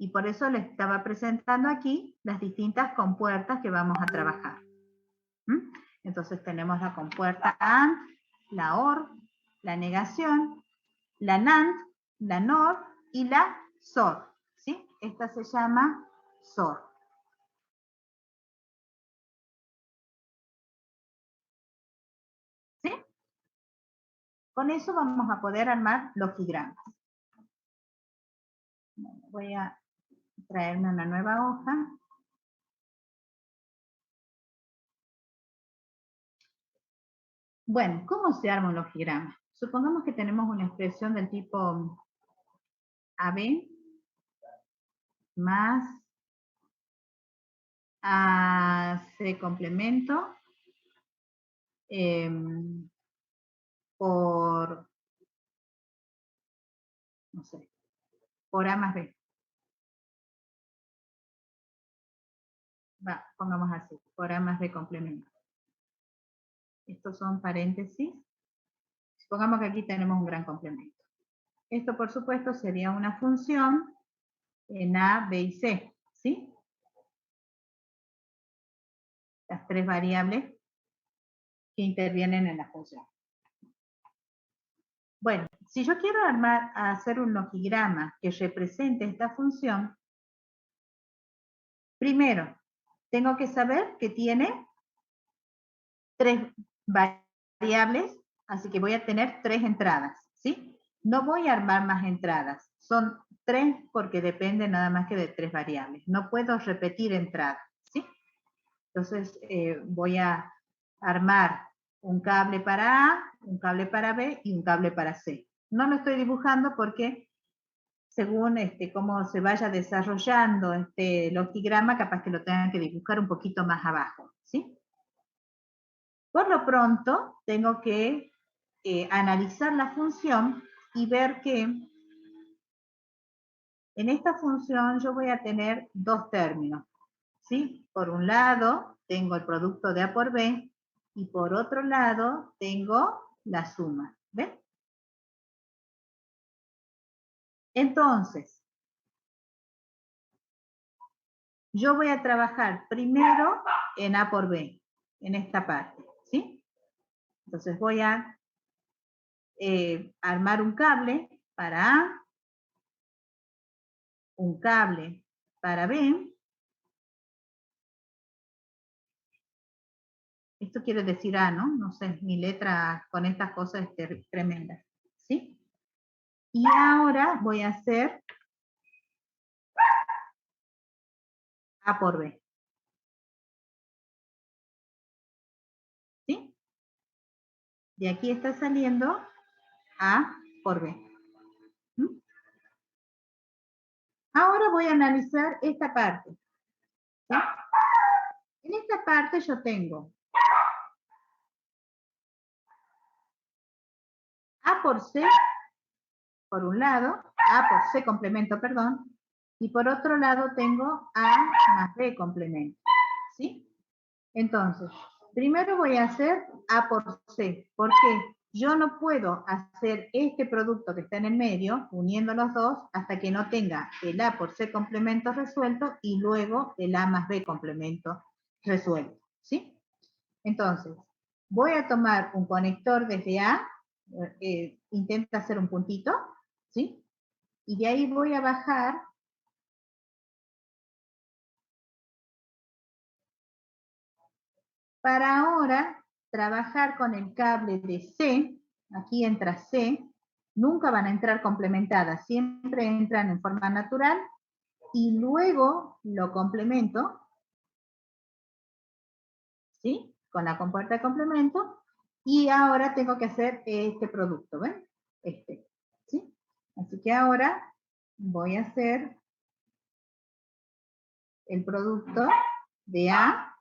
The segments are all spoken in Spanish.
Y por eso les estaba presentando aquí las distintas compuertas que vamos a trabajar. Entonces tenemos la compuerta AND, la OR, la negación, la NAND, la NOR y la SOR. ¿Sí? Esta se llama SOR. ¿Sí? Con eso vamos a poder armar logigramas. Voy a traerme una nueva hoja. Bueno, ¿cómo se arma un logograma? Supongamos que tenemos una expresión del tipo AB más AC complemento por, no sé, por A más B. Va, pongamos así, por A más B complemento. Estos son paréntesis. Supongamos que aquí tenemos un gran complemento. Esto, por supuesto, sería una función en A, B y C, ¿sí? Las tres variables que intervienen en la función. Bueno, si yo quiero hacer un logigrama que represente esta función, primero, tengo que saber que tiene tres variables, así que voy a tener tres entradas, ¿sí? No voy a armar más entradas, son tres porque depende nada más que de tres variables. No puedo repetir entradas, ¿sí? Entonces voy a armar un cable para A, un cable para B y un cable para C. No lo estoy dibujando porque según cómo se vaya desarrollando este logigrama, capaz que lo tengan que dibujar un poquito más abajo, ¿sí? Por lo pronto, tengo que analizar la función y ver que en esta función yo voy a tener dos términos, ¿sí? Por un lado, tengo el producto de A por B, y por otro lado, tengo la suma, ¿ven? Entonces, yo voy a trabajar primero en A por B, en esta parte, ¿sí? Entonces voy a armar un cable para A, un cable para B. Esto quiere decir A, ¿no? No sé, mi letra con estas cosas es tremenda, ¿sí? Y ahora voy a hacer A por B. ¿Sí? De aquí está saliendo A por B. ¿Mm? Ahora voy a analizar esta parte. ¿Sí? En esta parte yo tengo A por C, por un lado, A por C complemento, perdón, y por otro lado tengo A más B complemento. ¿Sí? Entonces, primero voy a hacer A por C. ¿Por qué? Yo no puedo hacer este producto que está en el medio, uniendo los dos, hasta que no tenga el A por C complemento resuelto y luego el A más B complemento resuelto. ¿Sí? Entonces, voy a tomar un conector desde A, intenta hacer un puntito, ¿sí? Y de ahí voy a bajar para ahora trabajar con el cable de C, aquí entra C, nunca van a entrar complementadas, siempre entran en forma natural, y luego lo complemento, ¿sí? Con la compuerta de complemento, y ahora tengo que hacer este producto, ¿ven? Este, ¿sí? Así que ahora voy a hacer el producto de A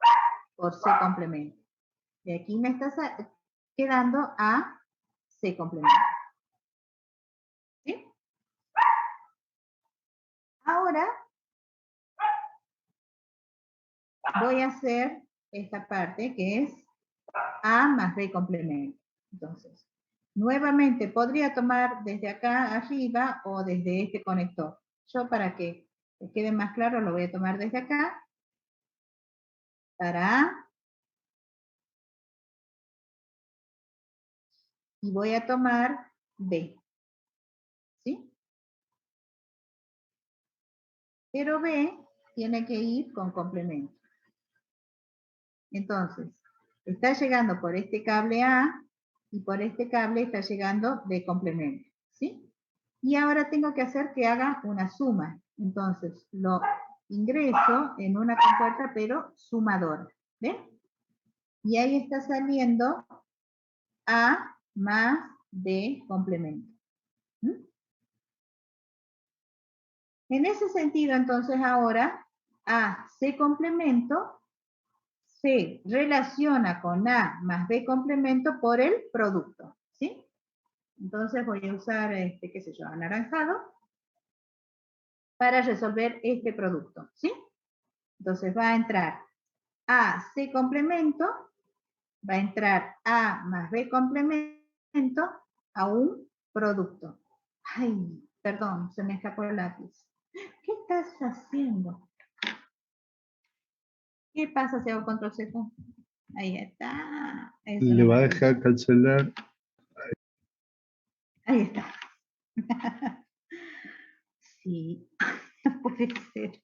por C complemento. De aquí me está quedando A, C complemento. ¿Sí? Ahora voy a hacer esta parte que es A más B complemento. Entonces, nuevamente podría tomar desde acá arriba o desde este conector. Yo para que que quede más claro, lo voy a tomar desde acá. Para A. Y voy a tomar B. ¿Sí? Pero B tiene que ir con complemento. Entonces, está llegando por este cable A y por este cable está llegando de complemento. ¿Sí? Y ahora tengo que hacer que haga una suma. Entonces, lo ingreso en una compuerta, pero sumadora. ¿Ven? Y ahí está saliendo A más B complemento. ¿Mm? En ese sentido, entonces, ahora A, C complemento, se relaciona con A más B complemento por el producto. ¿Sí? Entonces voy a usar, qué sé yo, anaranjado para resolver este producto. ¿Sí? Entonces va a entrar A, C complemento, va a entrar A más B complemento a un producto. Ay, perdón, se me escapó el lápiz. ¿Qué estás haciendo? ¿Qué pasa si hago control Z? Ahí está. Eso Le no va a la dejar puse. cancelar. Ahí está. Sí, no puede ser.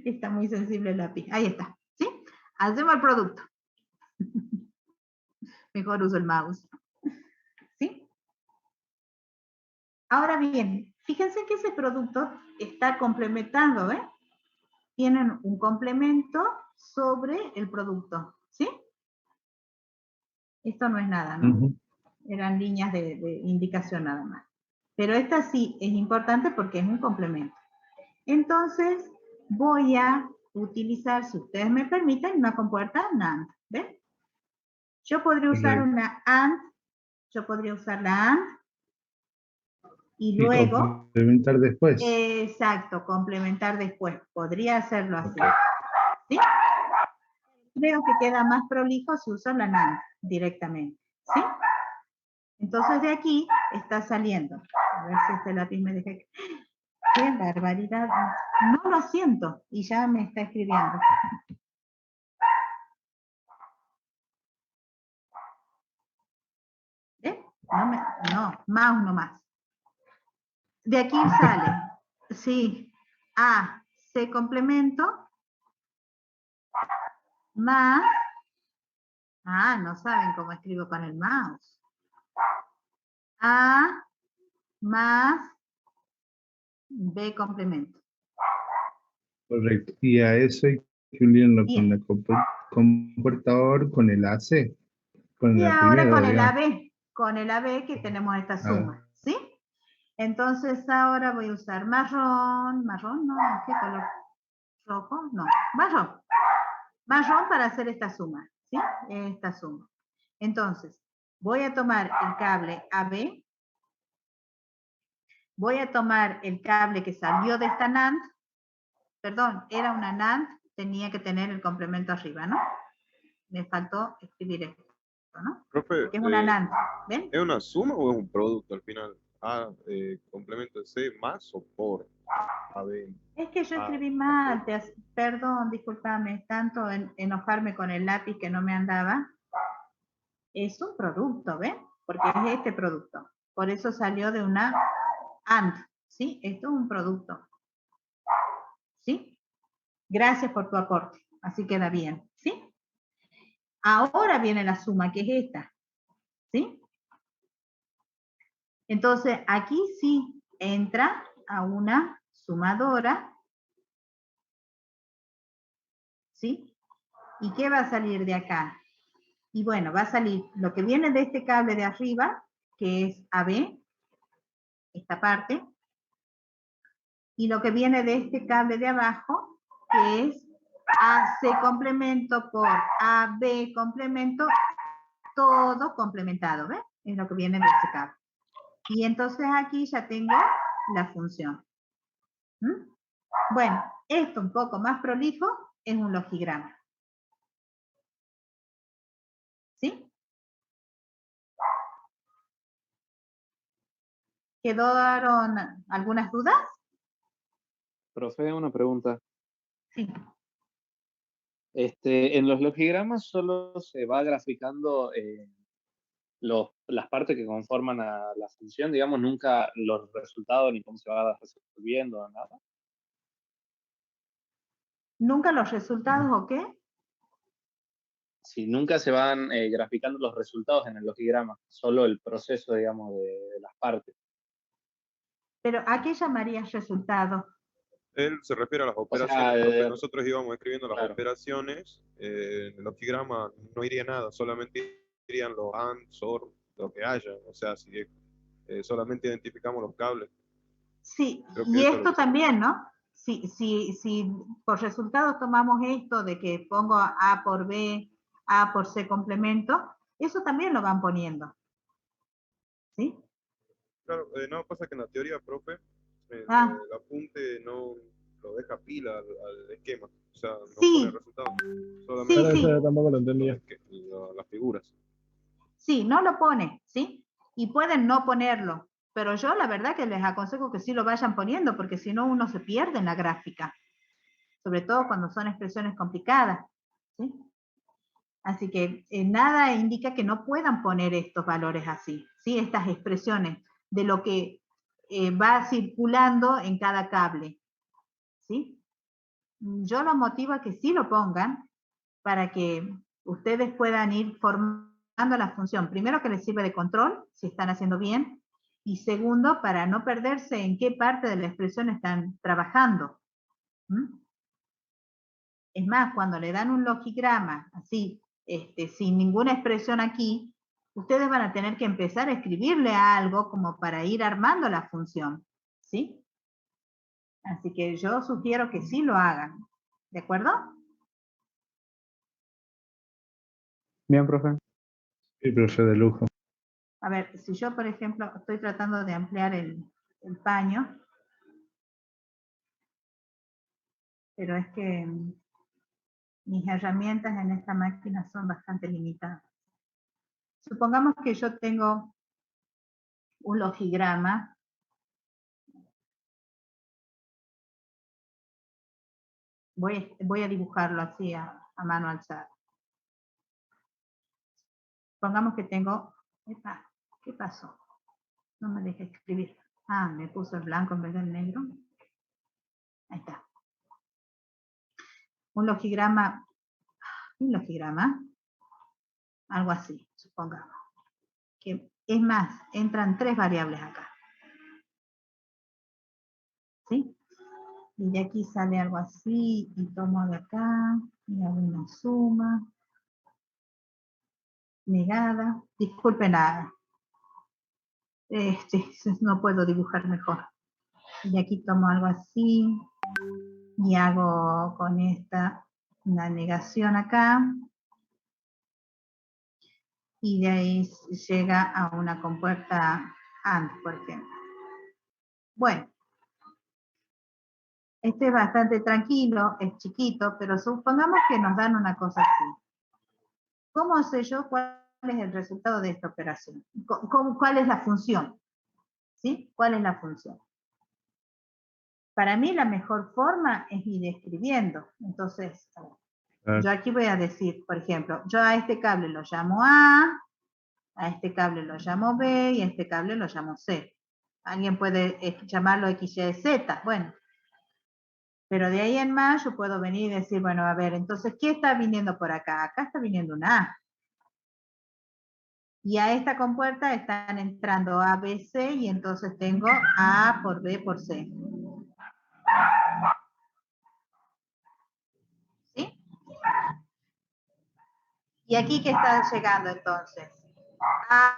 Está muy sensible el lápiz. Ahí está. ¿Sí? Hacemos el producto. Mejor uso el mouse. ¿Sí? Ahora bien, fíjense que ese producto está complementando, ¿eh? Tienen un complemento sobre el producto. ¿Sí? Esto no es nada, ¿no? Eran líneas de indicación nada más. Pero esta sí es importante porque es un complemento. Entonces, voy a utilizar, si ustedes me permiten, una compuerta NAND. ¿Ven? Yo podría usar Correcto. una AND, yo podría usar la AND, y Y luego, complementar después. exacto, complementar después. Podría hacerlo así. ¿Sí? Creo que queda más prolijo si uso la NAND directamente. ¿Sí? Entonces de aquí está saliendo. A ver si este lápiz me deja. ¡Qué barbaridad! No lo siento y ya me está escribiendo. ¿Eh? No, mouse nomás. De aquí sale, sí, A, C complemento, más, no saben cómo escribo con el mouse. A más B complemento. Correcto. Y a eso hay que unirlo con Bien. la comportador, con el AC, con Y la ahora primera, con el digamos. AB que tenemos esta Ah, suma, ¿sí? Entonces ahora voy a usar marrón no, ¿qué color? Rojo, no, marrón para hacer esta suma, ¿sí? Esta suma. Entonces, voy a tomar el cable AB, voy a tomar el cable que salió de esta NAND, perdón, era una NAND, tenía que tener el complemento arriba, ¿no? Me faltó escribir esto, ¿no? Profe, Porque es una NAND, ¿ven? ¿es una suma o es un producto al final? Complemento de C más o por AB. Es que yo A, escribí AC. mal, perdón, discúlpame, tanto enojarme con el lápiz que no me andaba. Es un producto, ¿ven? Porque es este producto. Por eso salió de una AND, ¿sí? Esto es un producto, ¿sí? Gracias por tu aporte, así queda bien, ¿sí? Ahora viene la suma, que es esta, ¿sí? Entonces, aquí sí entra a una sumadora, ¿sí? ¿Y qué va a salir de acá? Y bueno, va a salir lo que viene de este cable de arriba, que es AB, esta parte, y lo que viene de este cable de abajo, que es AC complemento por AB complemento, todo complementado, ¿ves? Es lo que viene de este cable. Y entonces aquí ya tengo la función. ¿Mm? Bueno, esto un poco más prolijo es un logigrama. ¿Sí? ¿Quedaron algunas dudas? Profe, una pregunta. Sí. En los logigramas solo se va graficando las partes que conforman a la función, digamos, nunca los resultados ni cómo se va resolviendo, nada. ¿Nunca los resultados o qué? Si nunca se van graficando los resultados en el logograma, solo el proceso, digamos, de las partes. Pero ¿a qué llamarías resultado? Él se refiere a las O operaciones, sea, profe. Nosotros íbamos escribiendo las claro. operaciones, en el logograma no iría nada, solamente irían los AND, SOR, lo que haya. O sea, si solamente identificamos los cables. Sí, Creo que y eso es lo esto que se también, ¿no? Si por resultados tomamos esto de que pongo A por B, A por C complemento, eso también lo van poniendo. ¿Sí? Claro, no, pasa que en la teoría, profe, el apunte no lo deja pila al esquema, o sea, no pone Sí, resultados, solamente sí, Claro, eso sí, yo tampoco lo entendía. las figuras. sí, no lo pone, ¿sí? Y pueden no ponerlo, pero yo la verdad que les aconsejo que sí lo vayan poniendo, porque si no uno se pierde en la gráfica, sobre todo cuando son expresiones complicadas, ¿sí? Así que nada indica que no puedan poner estos valores así, ¿sí? Estas expresiones de lo que va circulando en cada cable, ¿sí? Yo los motivo a que sí lo pongan para que ustedes puedan ir formando la función. Primero, que les sirve de control, si están haciendo bien, y segundo, para no perderse en qué parte de la expresión están trabajando. Es más, cuando le dan un logigrama así, sin ninguna expresión aquí, ustedes van a tener que empezar a escribirle algo como para ir armando la función, ¿sí? Así que yo sugiero que sí lo hagan, ¿de acuerdo? Bien, profe. Sí, profe, de lujo. A ver, si yo, por ejemplo, estoy tratando de ampliar el paño, pero es que mis herramientas en esta máquina son bastante limitadas. Supongamos que yo tengo un logigrama. Voy a dibujarlo así a mano alzada. Pongamos que tengo... Epa, ¿qué pasó? No me deja escribir. Ah, me puso el blanco en vez del negro. Ahí está. Un logigrama, algo así, supongamos. Que es más, entran 3 variables acá. ¿Sí? Y de aquí sale algo así, y tomo de acá, y hago una suma, negada. Disculpen, no puedo dibujar mejor. Y de aquí tomo algo así, y hago con esta una negación acá, y de ahí llega a una compuerta AND, por ejemplo. Bueno, este es bastante tranquilo, es chiquito, pero supongamos que nos dan una cosa así. ¿Cómo sé yo cuál es el resultado de esta operación? ¿Cuál es la función? ¿Sí? ¿Cuál es la función? Para mí la mejor forma es ir escribiendo. Entonces, yo aquí voy a decir, por ejemplo, yo a este cable lo llamo A este cable lo llamo B y a este cable lo llamo C. Alguien puede llamarlo X, Y, Z. Bueno, pero de ahí en más yo puedo venir y decir, bueno, a ver, entonces, ¿qué está viniendo por acá? Acá está viniendo una A. Y a esta compuerta están entrando A, B, C, y entonces tengo A por B por C. ¿Sí? ¿Y aquí qué está llegando entonces? A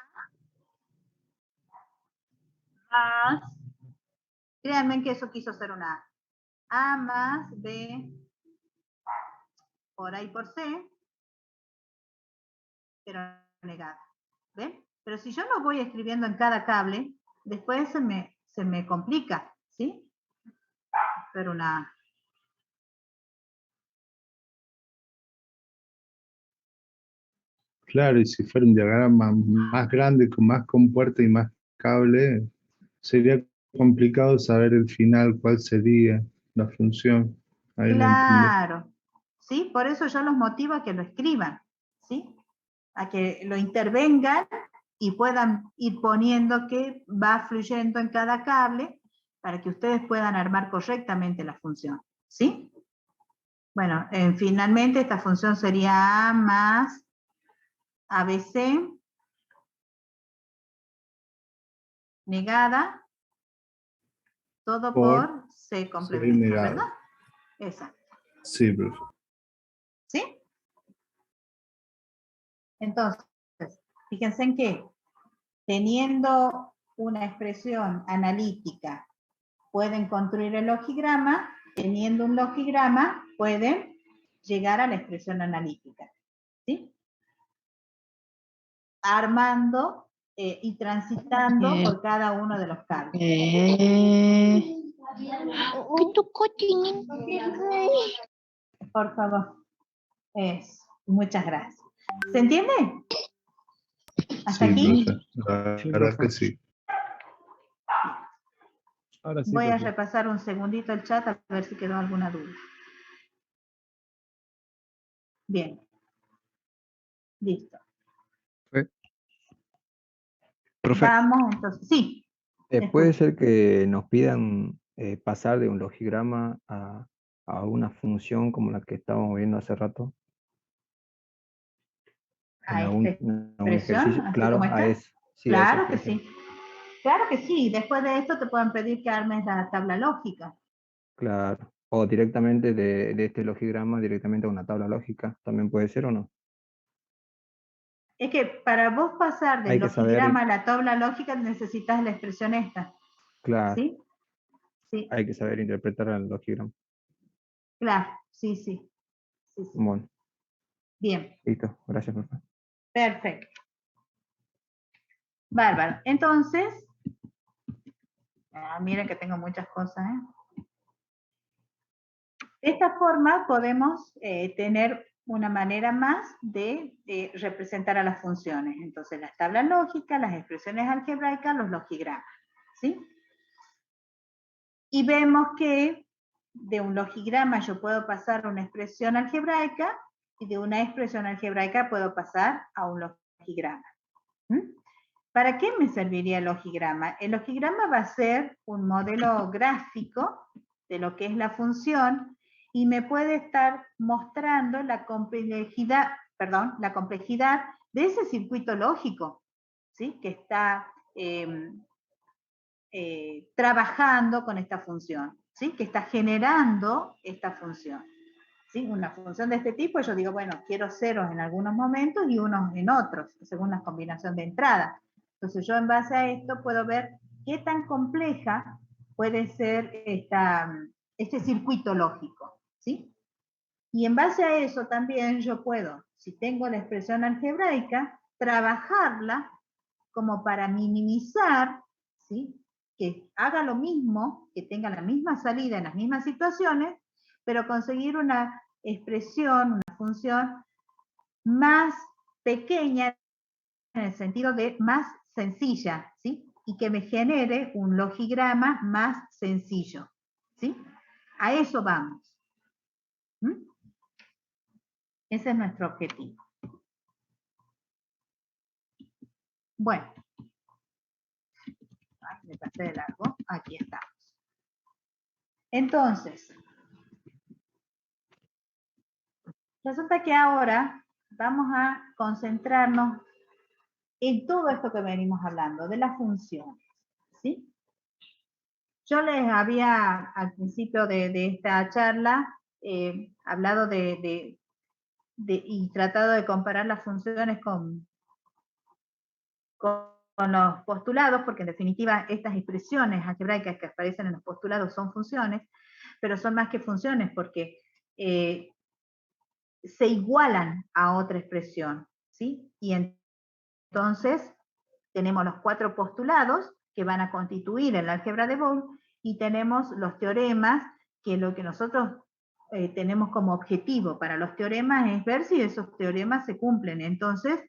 más, créanme que eso quiso ser una A más B por A y por C, pero negada. ¿Ven? Pero si yo lo voy escribiendo en cada cable, después se me complica, ¿sí? Pero una... Claro, y si fuera un diagrama más grande, con más compuerta y más cable, sería complicado saber el final, cuál sería. la función. Ahí la entendí. Claro, ¿sí? Por eso yo los motivo a que lo escriban, ¿sí? A que lo intervengan y puedan ir poniendo que va fluyendo en cada cable para que ustedes puedan armar correctamente la función, ¿sí? Bueno, finalmente esta función sería A más ABC negada, todo por C complemento, negado. ¿verdad? Exacto. Sí, profe. ¿Sí? Entonces, fíjense en que teniendo una expresión analítica, pueden construir el logigrama, teniendo un logigrama, pueden llegar a la expresión analítica, ¿sí? Armando y transitando por cada uno de los cables. Por favor. Muchas gracias. ¿Se entiende? ¿Hasta Sí, aquí? profe. La verdad que sí. Ahora sí, Voy a profe. repasar un segundito el chat a ver si quedó alguna duda. Bien. Listo. Profe, Vamos entonces. Sí. puede Escucho. ser que nos pidan pasar de un logigrama a una función como la que estábamos viendo hace rato, en A esta en algún expresión, ejercicio. así Claro, como a está. eso. Sí, a esa Claro que expresión. sí. Claro que sí. Después de esto te pueden pedir que armes la tabla lógica. Claro. O directamente de este logigrama, directamente a una tabla lógica. ¿También puede ser o no? Es que para vos pasar del Hay que saber, logigrama a la tabla lógica necesitas la expresión esta. claro, ¿Sí? Sí. hay que saber interpretar el logigrama. Claro. Sí, sí. Sí, sí. Bueno, Bien. listo. Gracias, profe. Perfecto. Bárbaro. Entonces, miren que tengo muchas cosas. De esta forma podemos tener una manera más de representar a las funciones. Entonces, las tablas lógicas, las expresiones algebraicas, los logigramas. ¿Sí? Y vemos que de un logigrama yo puedo pasar a una expresión algebraica y de una expresión algebraica puedo pasar a un logigrama. ¿Para qué me serviría el logigrama? El logigrama va a ser un modelo gráfico de lo que es la función y me puede estar mostrando la complejidad de ese circuito lógico, ¿sí? Que está trabajando con esta función, ¿sí? Que está generando esta función. ¿Sí? Una función de este tipo, yo digo, bueno, quiero ceros en algunos momentos y unos en otros, según la combinación de entradas. Entonces yo en base a esto puedo ver qué tan compleja puede ser este circuito lógico, ¿sí? Y en base a eso también yo puedo, si tengo la expresión algebraica, trabajarla como para minimizar, ¿sí? Que haga lo mismo, que tenga la misma salida en las mismas situaciones, pero conseguir una expresión, una función más pequeña en el sentido de más sencilla, ¿sí? Y que me genere un logigrama más sencillo, ¿sí? A eso vamos. Ese es nuestro objetivo. Bueno, me pasé de largo, aquí estamos. Entonces, resulta que ahora vamos a concentrarnos en todo esto que venimos hablando, de las funciones, ¿sí? Yo les había al principio de esta charla hablado y tratado de comparar las funciones con los postulados, porque en definitiva estas expresiones algebraicas que aparecen en los postulados son funciones, pero son más que funciones porque se igualan a otra expresión, ¿sí? Y entonces tenemos los 4 postulados que van a constituir el álgebra de Boole y tenemos los teoremas, que lo que nosotros tenemos como objetivo para los teoremas es ver si esos teoremas se cumplen. Entonces,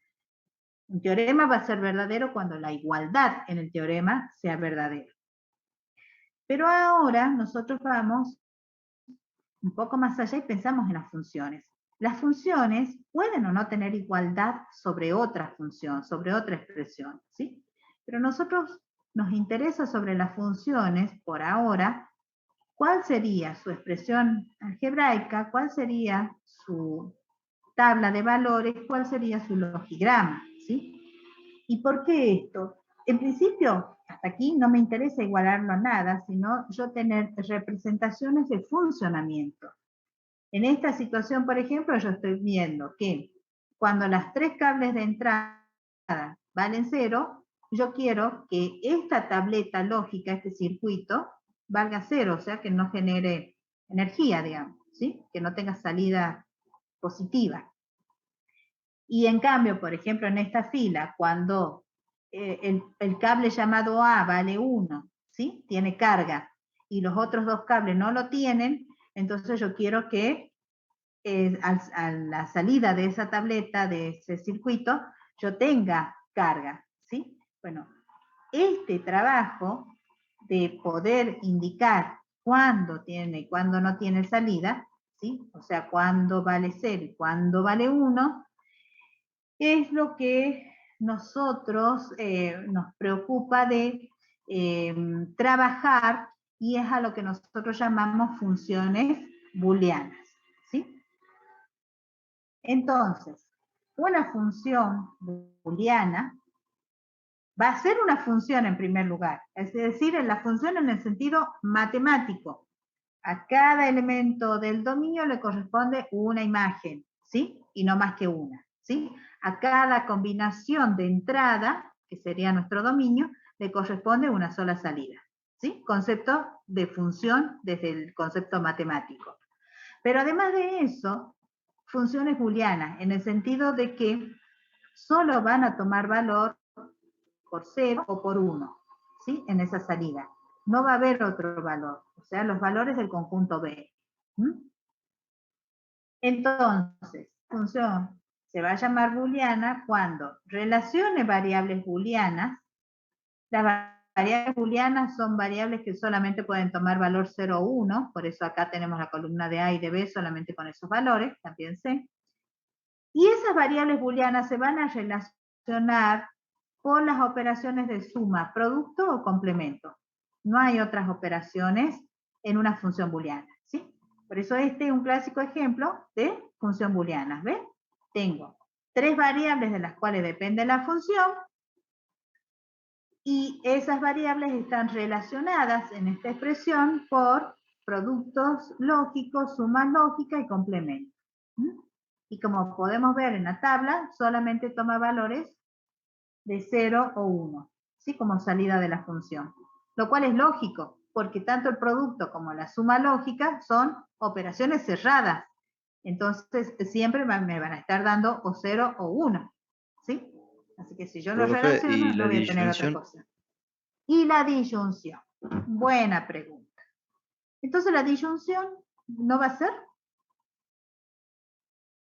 un teorema va a ser verdadero cuando la igualdad en el teorema sea verdadera. Pero ahora nosotros vamos un poco más allá y pensamos en las funciones. Las funciones pueden o no tener igualdad sobre otra función, sobre otra expresión, ¿sí? Pero a nosotros nos interesa sobre las funciones, por ahora, cuál sería su expresión algebraica, cuál sería su tabla de valores, cuál sería su logigrama, ¿sí? ¿Y por qué esto? En principio, hasta aquí no me interesa igualarlo a nada, sino yo tener representaciones de funcionamiento. En esta situación, por ejemplo, yo estoy viendo que cuando las 3 cables de entrada valen 0, yo quiero que esta tableta lógica, este circuito, valga 0, o sea, que no genere energía, digamos, ¿sí? Que no tenga salida positiva. Y en cambio, por ejemplo, en esta fila, cuando el cable llamado A vale 1, ¿sí? Tiene carga, y los otros 2 cables no lo tienen, entonces yo quiero que a la salida de esa tableta, de ese circuito, yo tenga carga, ¿sí? Bueno, este trabajo de poder indicar cuándo tiene y cuándo no tiene salida, ¿sí? O sea, cuándo vale 0 y cuándo vale 1, es lo que nosotros nos preocupa de trabajar, y es a lo que nosotros llamamos funciones booleanas, ¿sí? Entonces, una función booleana va a ser una función en primer lugar, es decir, la función en el sentido matemático. A cada elemento del dominio le corresponde una imagen, ¿sí? Y no más que una, ¿sí? A cada combinación de entrada, que sería nuestro dominio, le corresponde una sola salida, ¿sí? Concepto de función desde el concepto matemático. Pero además de eso, funciones booleanas, en el sentido de que solo van a tomar valor por 0 o por 1, ¿sí? En esa salida. No va a haber otro valor, o sea, los valores del conjunto B. Entonces, función se va a llamar booleana cuando relacione variables booleanas. Las variables booleanas son variables que solamente pueden tomar valor 0 o 1, por eso acá tenemos la columna de A y de B solamente con esos valores, también C. Y esas variables booleanas se van a relacionar con las operaciones de suma, producto o complemento. No hay otras operaciones en una función booleana, ¿sí? Por eso este es un clásico ejemplo de función booleana, ¿ven? Tengo 3 variables de las cuales depende la función, y esas variables están relacionadas en esta expresión por productos lógicos, sumas lógicas y complementos. Y como podemos ver en la tabla, solamente toma valores de 0 o 1, ¿sí? Como salida de la función. Lo cual es lógico, porque tanto el producto como la suma lógica son operaciones cerradas. Entonces siempre me van a estar dando o 0 o 1, ¿sí? Así que si yo lo Profe, relaciono, ¿y no la voy a tener otra disyunción? cosa. Y la disyunción. Buena pregunta. Entonces la disyunción no va a ser.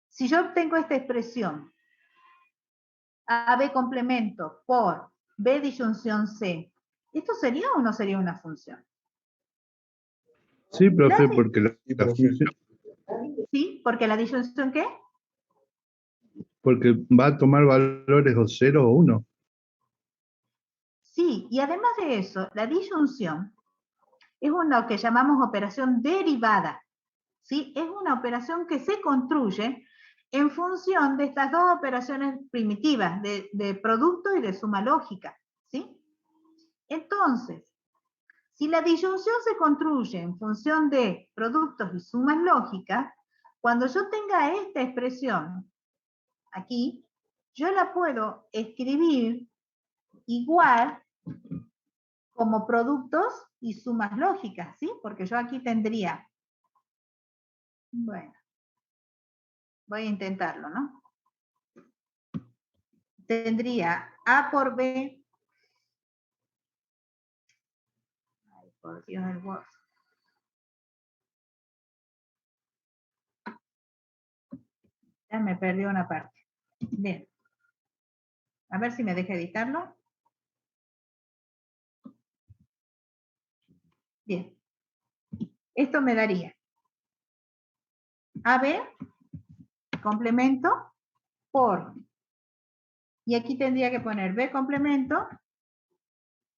Si yo obtengo esta expresión, AB complemento por B disyunción C, ¿esto sería o no sería una función? Sí, profe, porque la función, Sí, porque la disyunción ¿qué? porque va a tomar valores o 0 o 1. Sí, y además de eso, la disyunción es una que llamamos operación derivada, ¿sí? Es una operación que se construye en función de estas dos operaciones primitivas, de producto y de suma lógica, ¿sí? Entonces, si la disyunción se construye en función de productos y sumas lógicas, cuando yo tenga esta expresión aquí, yo la puedo escribir igual como productos y sumas lógicas, ¿sí? Porque yo aquí tendría, bueno, voy a intentarlo, ¿no? Tendría A por B, ay, por Dios, el Word. Ya me perdió una parte. Bien. A ver si me deja editarlo. Bien. Esto me daría AB complemento por, y aquí tendría que poner B complemento.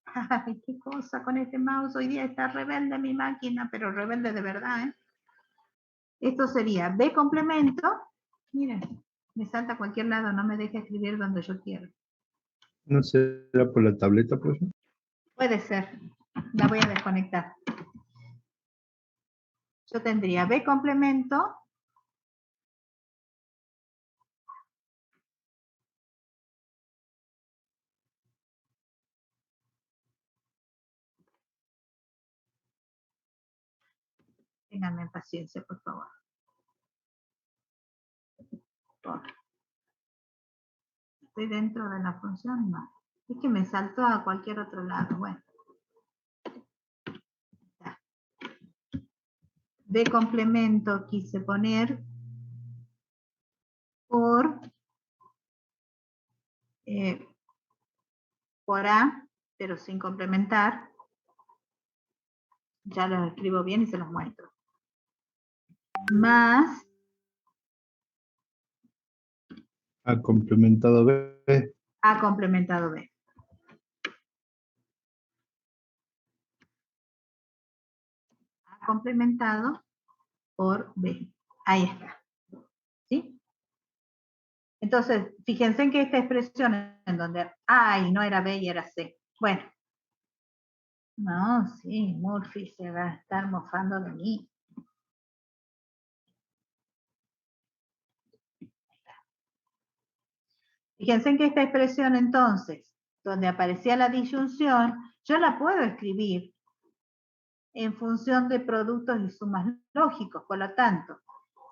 Ay, qué cosa con este mouse, hoy día está rebelde mi máquina, pero rebelde de verdad, ¿eh? Esto sería B complemento, miren, me salta a cualquier lado, no me deja escribir donde yo quiero. ¿No será por la tableta, pues? Puede ser, la voy a desconectar. Yo tendría B complemento ténganme paciencia, por favor. ¿Estoy dentro de la función? No. Es que me saltó a cualquier otro lado. Bueno. Ya. B complemento quise poner por A, pero sin complementar. Ya los escribo bien y se los muestro. Más A complementado B. A complementado B. A complementado por B. Ahí está. ¿Sí? Entonces, fíjense en que esta expresión en donde A y no era B y era C. Bueno. No, sí, Murphy se va a estar mofando de mí. Fíjense en que esta expresión entonces, donde aparecía la disyunción, yo la puedo escribir en función de productos y sumas lógicos. Por lo tanto,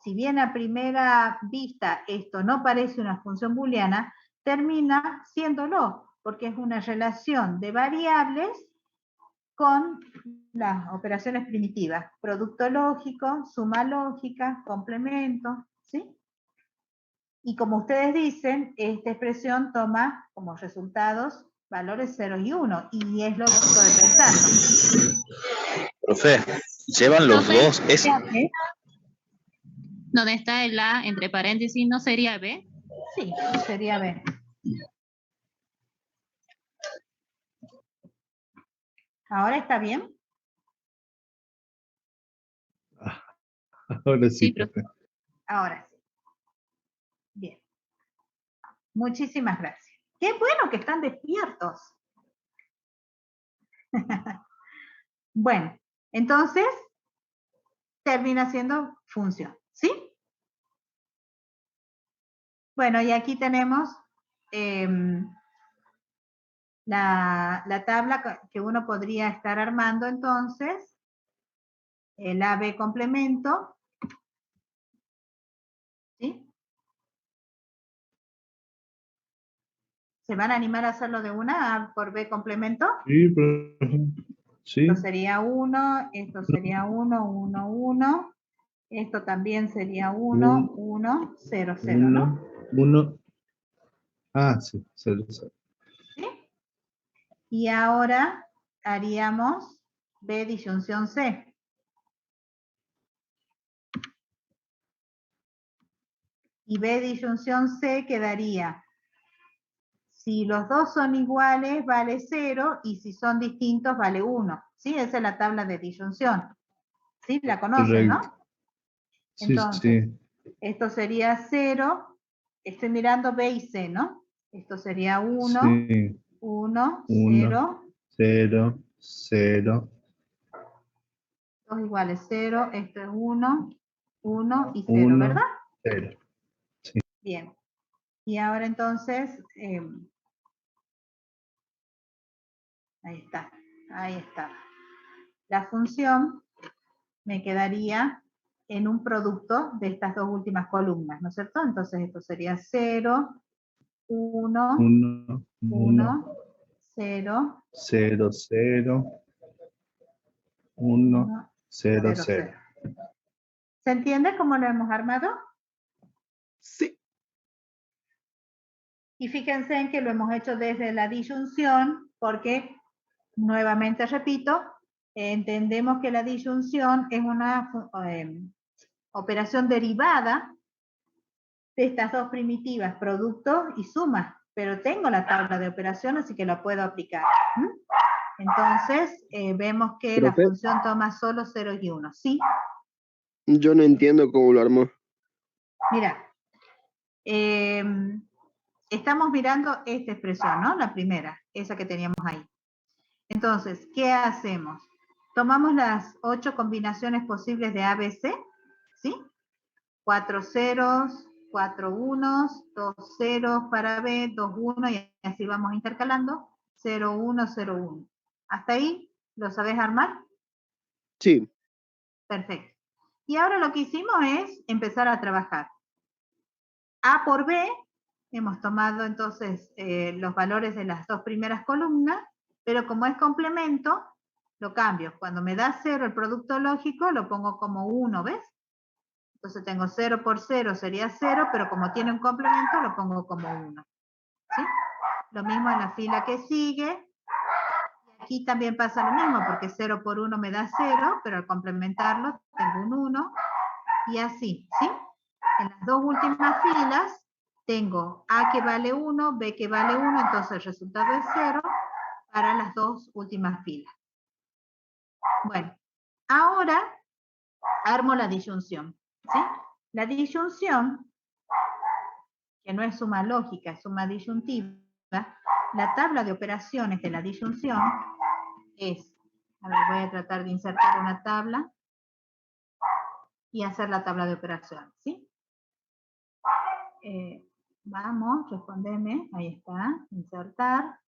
si bien a primera vista esto no parece una función booleana, termina siéndolo, porque es una relación de variables con las operaciones primitivas. Producto lógico, suma lógica, complemento, ¿sí? Y como ustedes dicen, esta expresión toma como resultados valores 0 y 1, y es lógico de pensarlo. Profe, llevan los Profe, dos S. ¿dónde está el A entre paréntesis? ¿No sería B? Sí, sería B. ¿Ahora está bien? Ahora sí, Sí, profe. profe. Ahora sí. Bien. Muchísimas gracias. Qué bueno que están despiertos. Bueno, entonces termina siendo función, ¿sí? Bueno, y aquí tenemos la tabla que uno podría estar armando entonces, el AB complemento, ¿sí? ¿Se van a animar a hacerlo de una A por B complemento? Sí, profe. Sí. Esto sería 1, esto sería 1, 1, 1. Esto también sería 1, 1, 0, 0, ¿no? 1. Ah, sí, 0, 0. ¿Sí? Y ahora haríamos B disyunción C. Y B disyunción C quedaría, si los dos son iguales, vale 0, y si son distintos, vale 1. ¿Sí? Esa es la tabla de disyunción. ¿Sí? La conocen, ¿no? Correcto. Sí, Entonces, sí. esto sería 0. Estoy mirando B y C, ¿no? Esto sería 1, Sí. 1, 1, 0. 0, 0. Dos iguales 0. Esto es 1, 1 y 0, 1, ¿verdad? 0. Bien. Y ahora entonces, ahí está, ahí está. La función me quedaría en un producto de estas dos últimas columnas, ¿no es cierto? Entonces esto sería 0, 1, 1, 1, 0, 0, 0. 1, 0, 0, 0. 0. ¿Se entiende cómo lo hemos armado? Sí. Y fíjense en que lo hemos hecho desde la disyunción, porque, nuevamente repito, entendemos que la disyunción es una operación derivada de estas dos primitivas, producto y suma, pero tengo la tabla de operación, así que la puedo aplicar. Entonces, vemos que la Profe. función toma solo 0 y 1. ¿Sí? Yo no entiendo cómo lo armó. Mira, estamos mirando esta expresión, ¿no? La primera, esa que teníamos ahí. Entonces, ¿qué hacemos? Tomamos las 8 combinaciones posibles de ABC, ¿sí? 4 ceros, 4 unos, 2 ceros para B, 2 1, y así vamos intercalando, 0 1, 0 1. ¿Hasta ahí lo sabés armar? Sí. Perfecto. Y ahora lo que hicimos es empezar a trabajar. A por B, hemos tomado entonces los valores de las dos primeras columnas, pero como es complemento, lo cambio. Cuando me da 0 el producto lógico, lo pongo como 1, ¿ves? Entonces tengo 0 por 0 sería 0, pero como tiene un complemento, lo pongo como 1. ¿Sí? Lo mismo en la fila que sigue. Y aquí también pasa lo mismo, porque 0 por 1 me da 0, pero al complementarlo tengo un 1. Y así, ¿sí? En las dos últimas filas tengo A que vale 1, B que vale 1, entonces el resultado es 0 para las dos últimas filas. Bueno, ahora armo la disyunción, ¿sí? La disyunción, que no es suma lógica, es suma disyuntiva, la tabla de operaciones de la disyunción es, a ver, voy a tratar de insertar una tabla y hacer la tabla de operaciones, ¿sí? Vamos, respondeme, ahí está, insertar.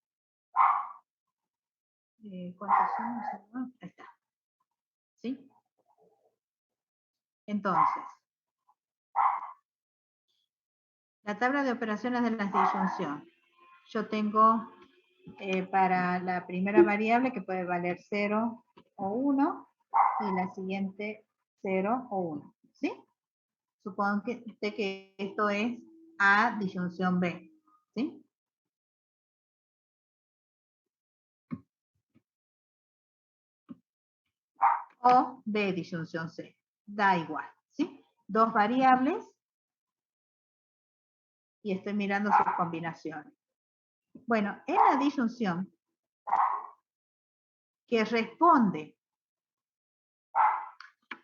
¿Cuántos son? Ahí está. ¿Sí? Entonces, la tabla de operaciones de la disyunción. Yo tengo para la primera variable que puede valer 0 o 1 y la siguiente 0 o 1. ¿Sí? Supongo que esto es A disyunción B. ¿Sí? O B disyunción C. Da igual. ¿Sí? Dos variables y estoy mirando sus combinaciones. Bueno, en la disyunción que responde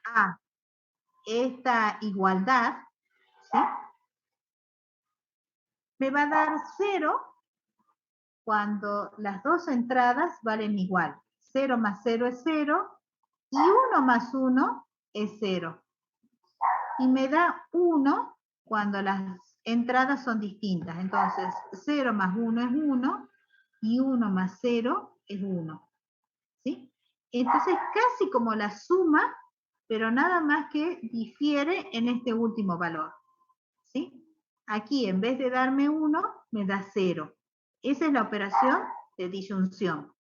a esta igualdad, ¿sí? Me va a dar 0 cuando las dos entradas valen igual. 0 más 0 es 0 y 1 más 1 es 0. Y me da 1 cuando las entradas son distintas. Entonces, 0 más 1 es 1 y 1 más 0 es 1. ¿Sí? Entonces, casi como la suma, pero nada más que difiere en este último valor. ¿Sí? Aquí, en vez de darme 1, me da 0. Esa es la operación de disyunción.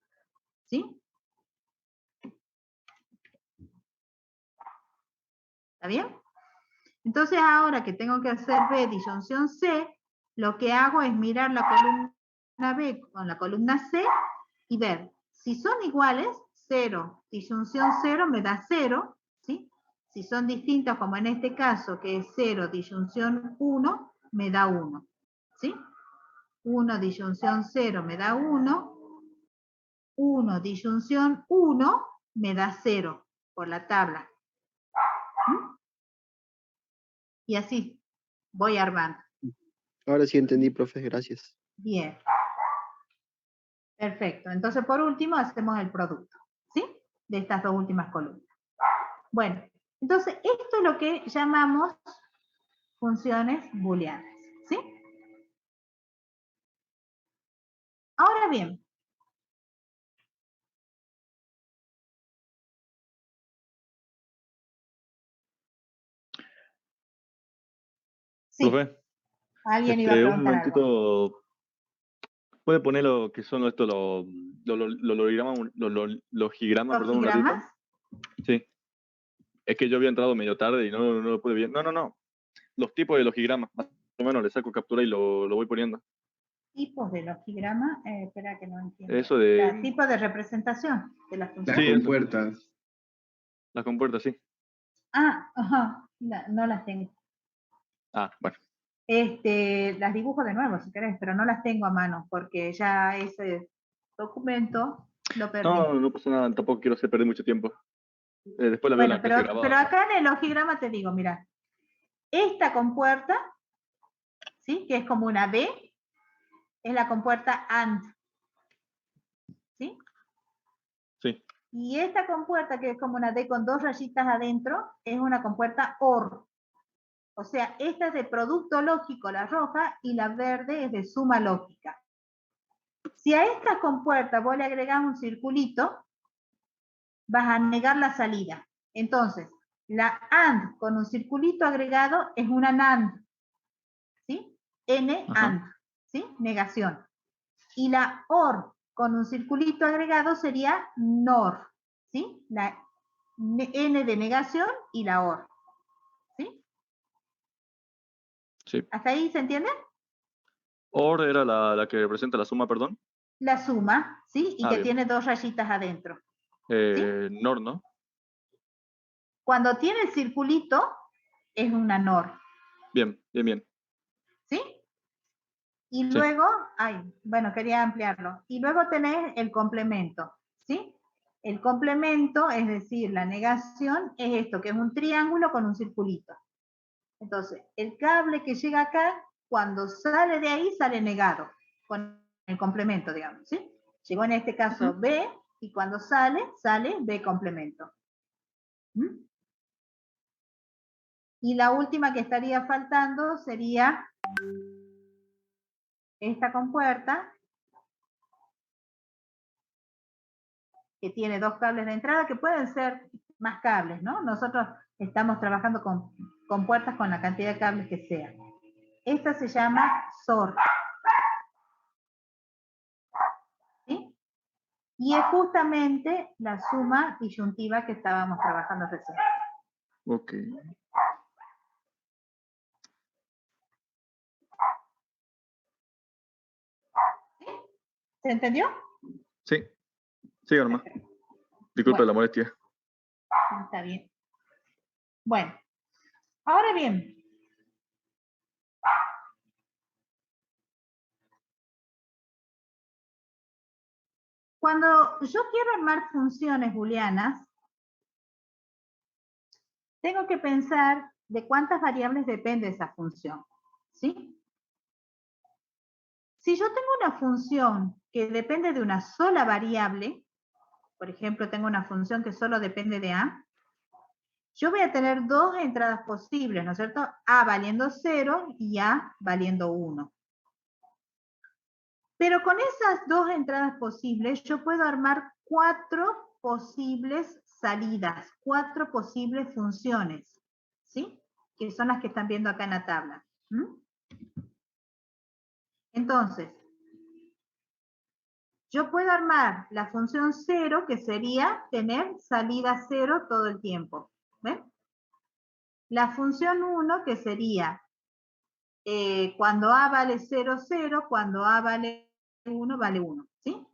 ¿Sí? ¿Está bien? Entonces, ahora que tengo que hacer B disyunción C, lo que hago es mirar la columna B con la columna C y ver si son iguales, 0 disyunción 0 me da 0, ¿sí? Si son distintos, como en este caso, que es 0 disyunción 1, me da 1, ¿sí? 1 disyunción 0 me da 1, 1 disyunción 1 me da 0 por la tabla. Y así voy armando. Ahora sí entendí, profe, gracias. Bien. Perfecto. Entonces, por último, hacemos el producto, ¿sí? De estas dos últimas columnas. Bueno, entonces, esto es lo que llamamos funciones booleanas, ¿sí? Ahora bien, sí, Profe, alguien iba a un preguntar algo. momentito, ¿puede poner lo que son estos los logigramas, perdón, un ratito? ¿Logigramas? Sí. Es que yo había entrado medio tarde y no lo pude ver. No. Los tipos de logigramas, más o menos le saco captura y lo voy poniendo. Tipos de logograma, espera que no entiendo. Eso de... Tipo de representación de la función. Las Sí, eso. compuertas. Las compuertas, sí. Ah, ajá. No las tengo. Ah, bueno. Las dibujo de nuevo si querés, pero no las tengo a mano porque ya ese documento lo perdí. No, no pasa nada, tampoco quiero hacer perder mucho tiempo. Después la veo en Bueno, la clase grabada. pero acá en el ojograma te digo, mira, esta compuerta, ¿sí? Que es como una B, es la compuerta AND, ¿sí? Sí. Y esta compuerta, que es como una D con dos rayitas adentro, es una compuerta OR. O sea, esta es de producto lógico, la roja, y la verde es de suma lógica. Si a esta compuerta vos le agregás un circulito, vas a negar la salida. Entonces, la AND con un circulito agregado es una NAND, ¿sí? N-AND, ¿sí? Negación. Y la OR con un circulito agregado sería NOR, ¿sí? La N de negación y la OR, ¿sí? Sí. ¿Hasta ahí se entiende? OR era la que representa la suma, perdón. La suma, ¿sí? Y que bien. tiene dos rayitas adentro. NOR, ¿no? Cuando tiene el circulito, es una NOR. Bien, bien, bien. ¿Sí? Y luego, bueno, quería ampliarlo. Y luego tenés el complemento, ¿sí? El complemento, es decir, la negación, es esto, que es un triángulo con un circulito. Entonces, el cable que llega acá, cuando sale de ahí, sale negado, con el complemento, digamos, ¿sí? Llegó en este caso B, y cuando sale B complemento. ¿Mm? Y la última que estaría faltando sería esta compuerta, que tiene dos cables de entrada, que pueden ser más cables, ¿no? Nosotros estamos trabajando con puertas con la cantidad de cables que sea. Esta se llama SOR. ¿Sí? Y es justamente la suma disyuntiva que estábamos trabajando recién. Ok. ¿Se entendió? Sí. Siga nomás. Disculpe la molestia. Está bien. Bueno, ahora bien, cuando yo quiero armar funciones booleanas, tengo que pensar de cuántas variables depende esa función, ¿sí? Si yo tengo una función que depende de una sola variable, por ejemplo, tengo una función que solo depende de A, yo voy a tener dos entradas posibles, ¿no es cierto? A valiendo 0 y A valiendo 1. Pero con esas dos entradas posibles, yo puedo armar 4 posibles salidas, 4 posibles funciones, ¿sí? Que son las que están viendo acá en la tabla. Entonces, yo puedo armar la función 0, que sería tener salida 0 todo el tiempo. ¿Ven? La función 1, que sería cuando A vale 0, 0, cuando A vale 1, vale 1. ¿Sí?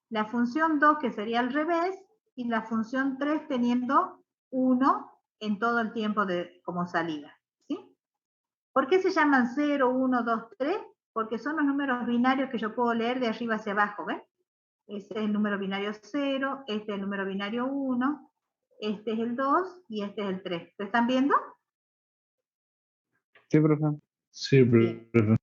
La función 2, que sería al revés, y la función 3 teniendo 1 en todo el tiempo como salida. ¿Sí? ¿Por qué se llaman 0, 1, 2, 3? Porque son los números binarios que yo puedo leer de arriba hacia abajo. ¿Ven? Este es el número binario 0, este es el número binario 1, este es el 2 y este es el 3. ¿Lo están viendo? Sí, profe. Sí, profe.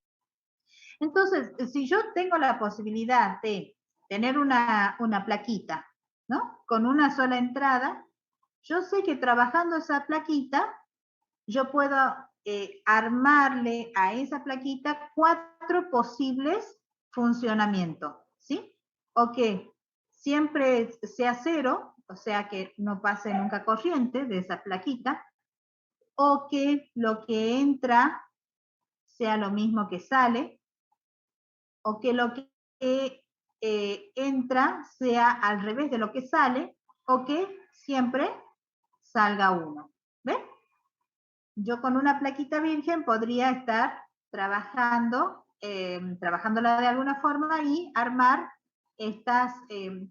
Entonces, si yo tengo la posibilidad de tener una plaquita, ¿no? Con una sola entrada, yo sé que trabajando esa plaquita, yo puedo armarle a esa plaquita 4 posibles funcionamientos, ¿sí? O que siempre sea 0, o sea que no pase nunca corriente de esa plaquita, o que lo que entra sea lo mismo que sale, o que lo que entra sea al revés de lo que sale, o que siempre salga 1. ¿Ves? Yo con una plaquita virgen podría estar trabajándola de alguna forma y armar estas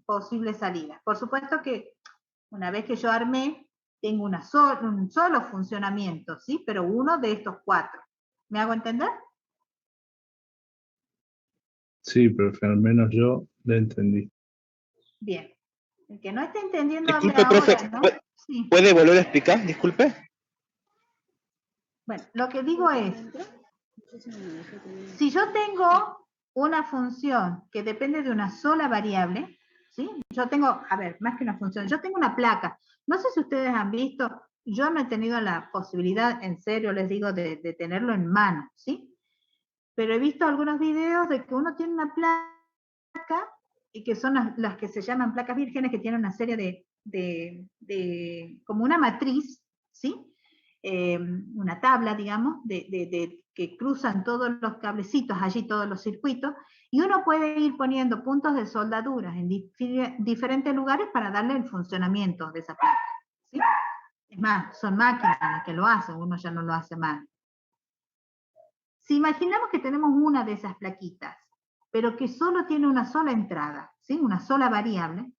posibles salidas. Por supuesto que una vez que yo armé tengo un solo funcionamiento, ¿sí? Pero uno de estos 4. ¿Me hago entender? Sí, profe, al menos yo lo entendí. Bien. El que no esté entendiendo hable Disculpe, profe, ahora, ¿no? Sí. ¿puede volver a explicar? Disculpe. Bueno, lo que digo es, si yo tengo una función que depende de una sola variable, ¿sí? Yo tengo, a ver, más que una función, yo tengo una placa. No sé si ustedes han visto, yo no he tenido la posibilidad, en serio les digo, de tenerlo en mano, ¿sí? Pero he visto algunos videos de que uno tiene una placa y que son las que se llaman placas vírgenes, que tienen una serie como una matriz, ¿sí? Una tabla, digamos, que cruzan todos los cablecitos, allí todos los circuitos, y uno puede ir poniendo puntos de soldaduras en diferentes lugares para darle el funcionamiento de esa placa, ¿sí? Es más, son máquinas las que lo hacen, uno ya no lo hace más. Si imaginamos que tenemos una de esas plaquitas, pero que solo tiene una sola entrada, ¿sí? Una sola variable,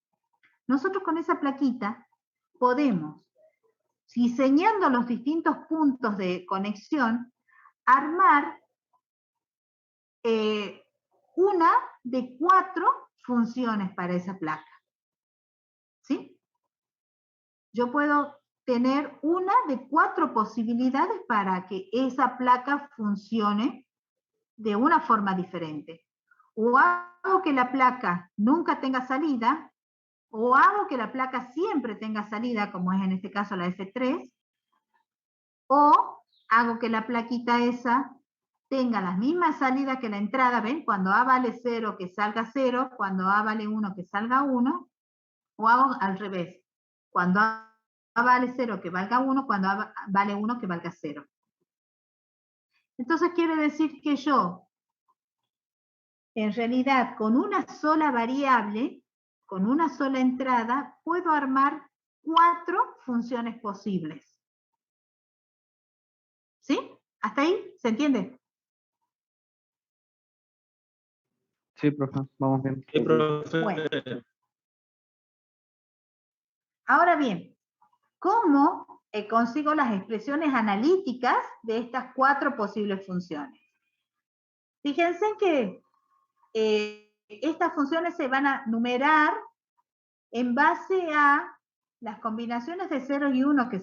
nosotros con esa plaquita podemos, diseñando los distintos puntos de conexión, armar una de 4 funciones para esa placa. ¿Sí? Yo puedo tener una de 4 posibilidades para que esa placa funcione de una forma diferente. O hago que la placa nunca tenga salida, o hago que la placa siempre tenga salida, como es en este caso la F3, o hago que la plaquita esa tenga las mismas salidas que la entrada, ¿ven? Cuando A vale 0, que salga 0, cuando A vale 1, que salga 1, o hago al revés, cuando A vale 0, que valga 1, cuando A vale 1, que valga 0. Entonces quiere decir que yo, en realidad, con una sola variable, con una sola entrada, puedo armar 4 funciones posibles. ¿Sí? ¿Hasta ahí? ¿Se entiende? Sí, profe, vamos bien. Sí, profe. Bueno. Ahora bien, ¿cómo consigo las expresiones analíticas de estas 4 posibles funciones? Fíjense que estas funciones se van a numerar en base a las combinaciones de 0 y 1 que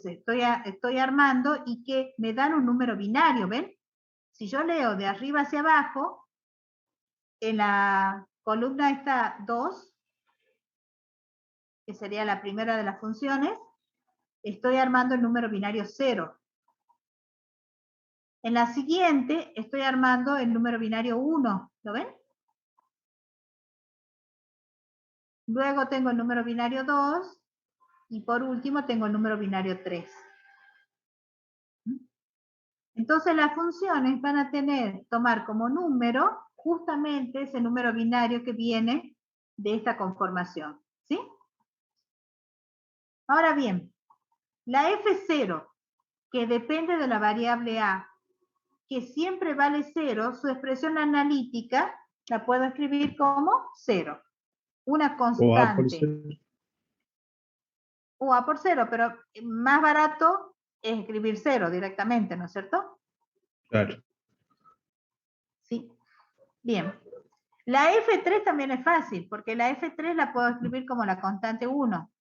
estoy armando y que me dan un número binario, ¿ven? Si yo leo de arriba hacia abajo, en la columna está 2, que sería la primera de las funciones, estoy armando el número binario 0. En la siguiente estoy armando el número binario 1, ¿lo ven? Luego tengo el número binario 2 y por último tengo el número binario 3. Entonces las funciones van a tomar como número justamente ese número binario que viene de esta conformación, ¿sí? Ahora bien, la F0, que depende de la variable A, que siempre vale 0, su expresión analítica la puedo escribir como 0. Una O A por constante. 0. O A por 0, pero más barato es escribir 0 directamente, ¿no es cierto? Claro. Sí. Bien. La F3 también es fácil, porque la F3 la puedo escribir como la constante 1.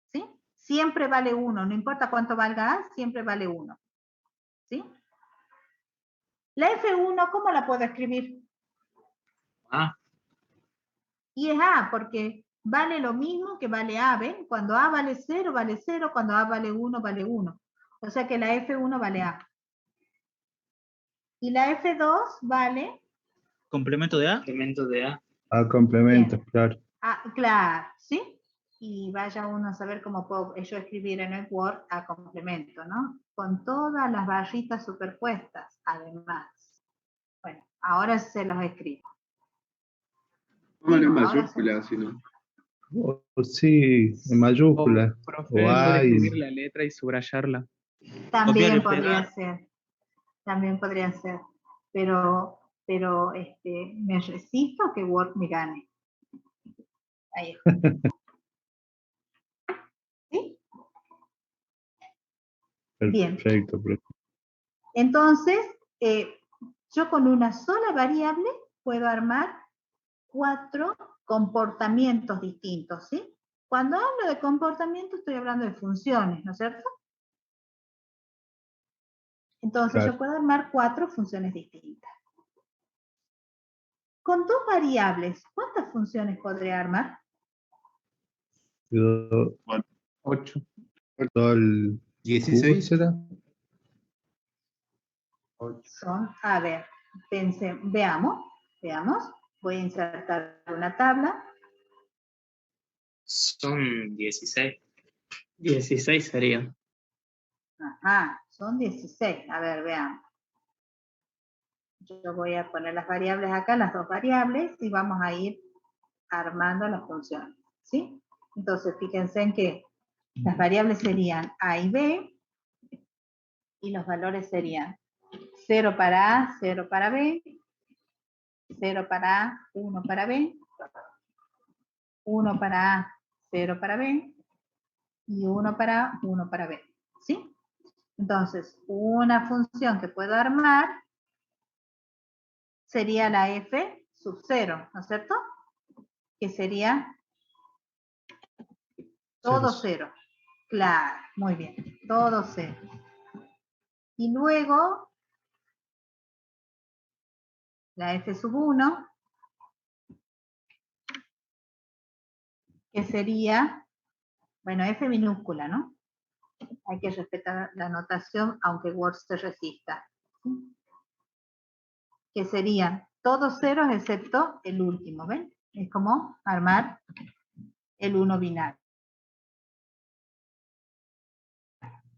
¿Sí? Siempre vale 1, no importa cuánto valga A, siempre vale 1. ¿Sí? La F1, ¿cómo la puedo escribir? Ah. Y es A, porque vale lo mismo que vale A, ¿ven? Cuando A vale 0, vale 0, cuando A vale 1, vale 1. O sea que la F1 vale A. Y la F2 vale... ¿Complemento de A? Complemento de A. A complemento, Bien. claro. Ah, claro, ¿sí? Y vaya uno a saber cómo puedo yo escribir en el Word a complemento, ¿no? Con todas las barritas superpuestas, además. Bueno, ahora se los escribo. Póngale en Digo, ahora mayúscula, si no. O sí, en mayúscula. Profe, O A puede y... escribir la letra y subrayarla. también podría ser. También podría ser. Pero me resisto a que Word me gane. Ahí está. ¿Sí? Bien. Perfecto, profe. Entonces, yo con una sola variable puedo armar 4 comportamientos distintos, ¿sí? Cuando hablo de comportamiento estoy hablando de funciones, ¿no es cierto? Entonces Claro. yo puedo armar 4 funciones distintas. Con 2 variables, ¿cuántas funciones podría armar? Yo- 8. todo el 16. cubo será. Son, a ver, veamos. Voy a insertar una tabla. Son 16. 16 serían. Ajá, son 16. A ver, veamos. Yo voy a poner las variables acá, las 2 variables, y vamos a ir armando las funciones, ¿sí? Entonces, fíjense en que las variables serían A y B, y los valores serían 0 para A, 0 para B, 0 para A, 1 para B, 1 para A, 0 para B, y 1 para A, 1 para B, ¿sí? Entonces, una función que puedo armar sería la f sub 0, ¿no es cierto? Que sería todo 0. Claro, muy bien, todo 0. Y luego, la f sub 1, que sería, bueno, f minúscula, ¿no? Hay que respetar la notación, aunque Word se resista. ¿Sí? Que serían todos ceros excepto el último, ¿ven? Es como armar el 1 binario.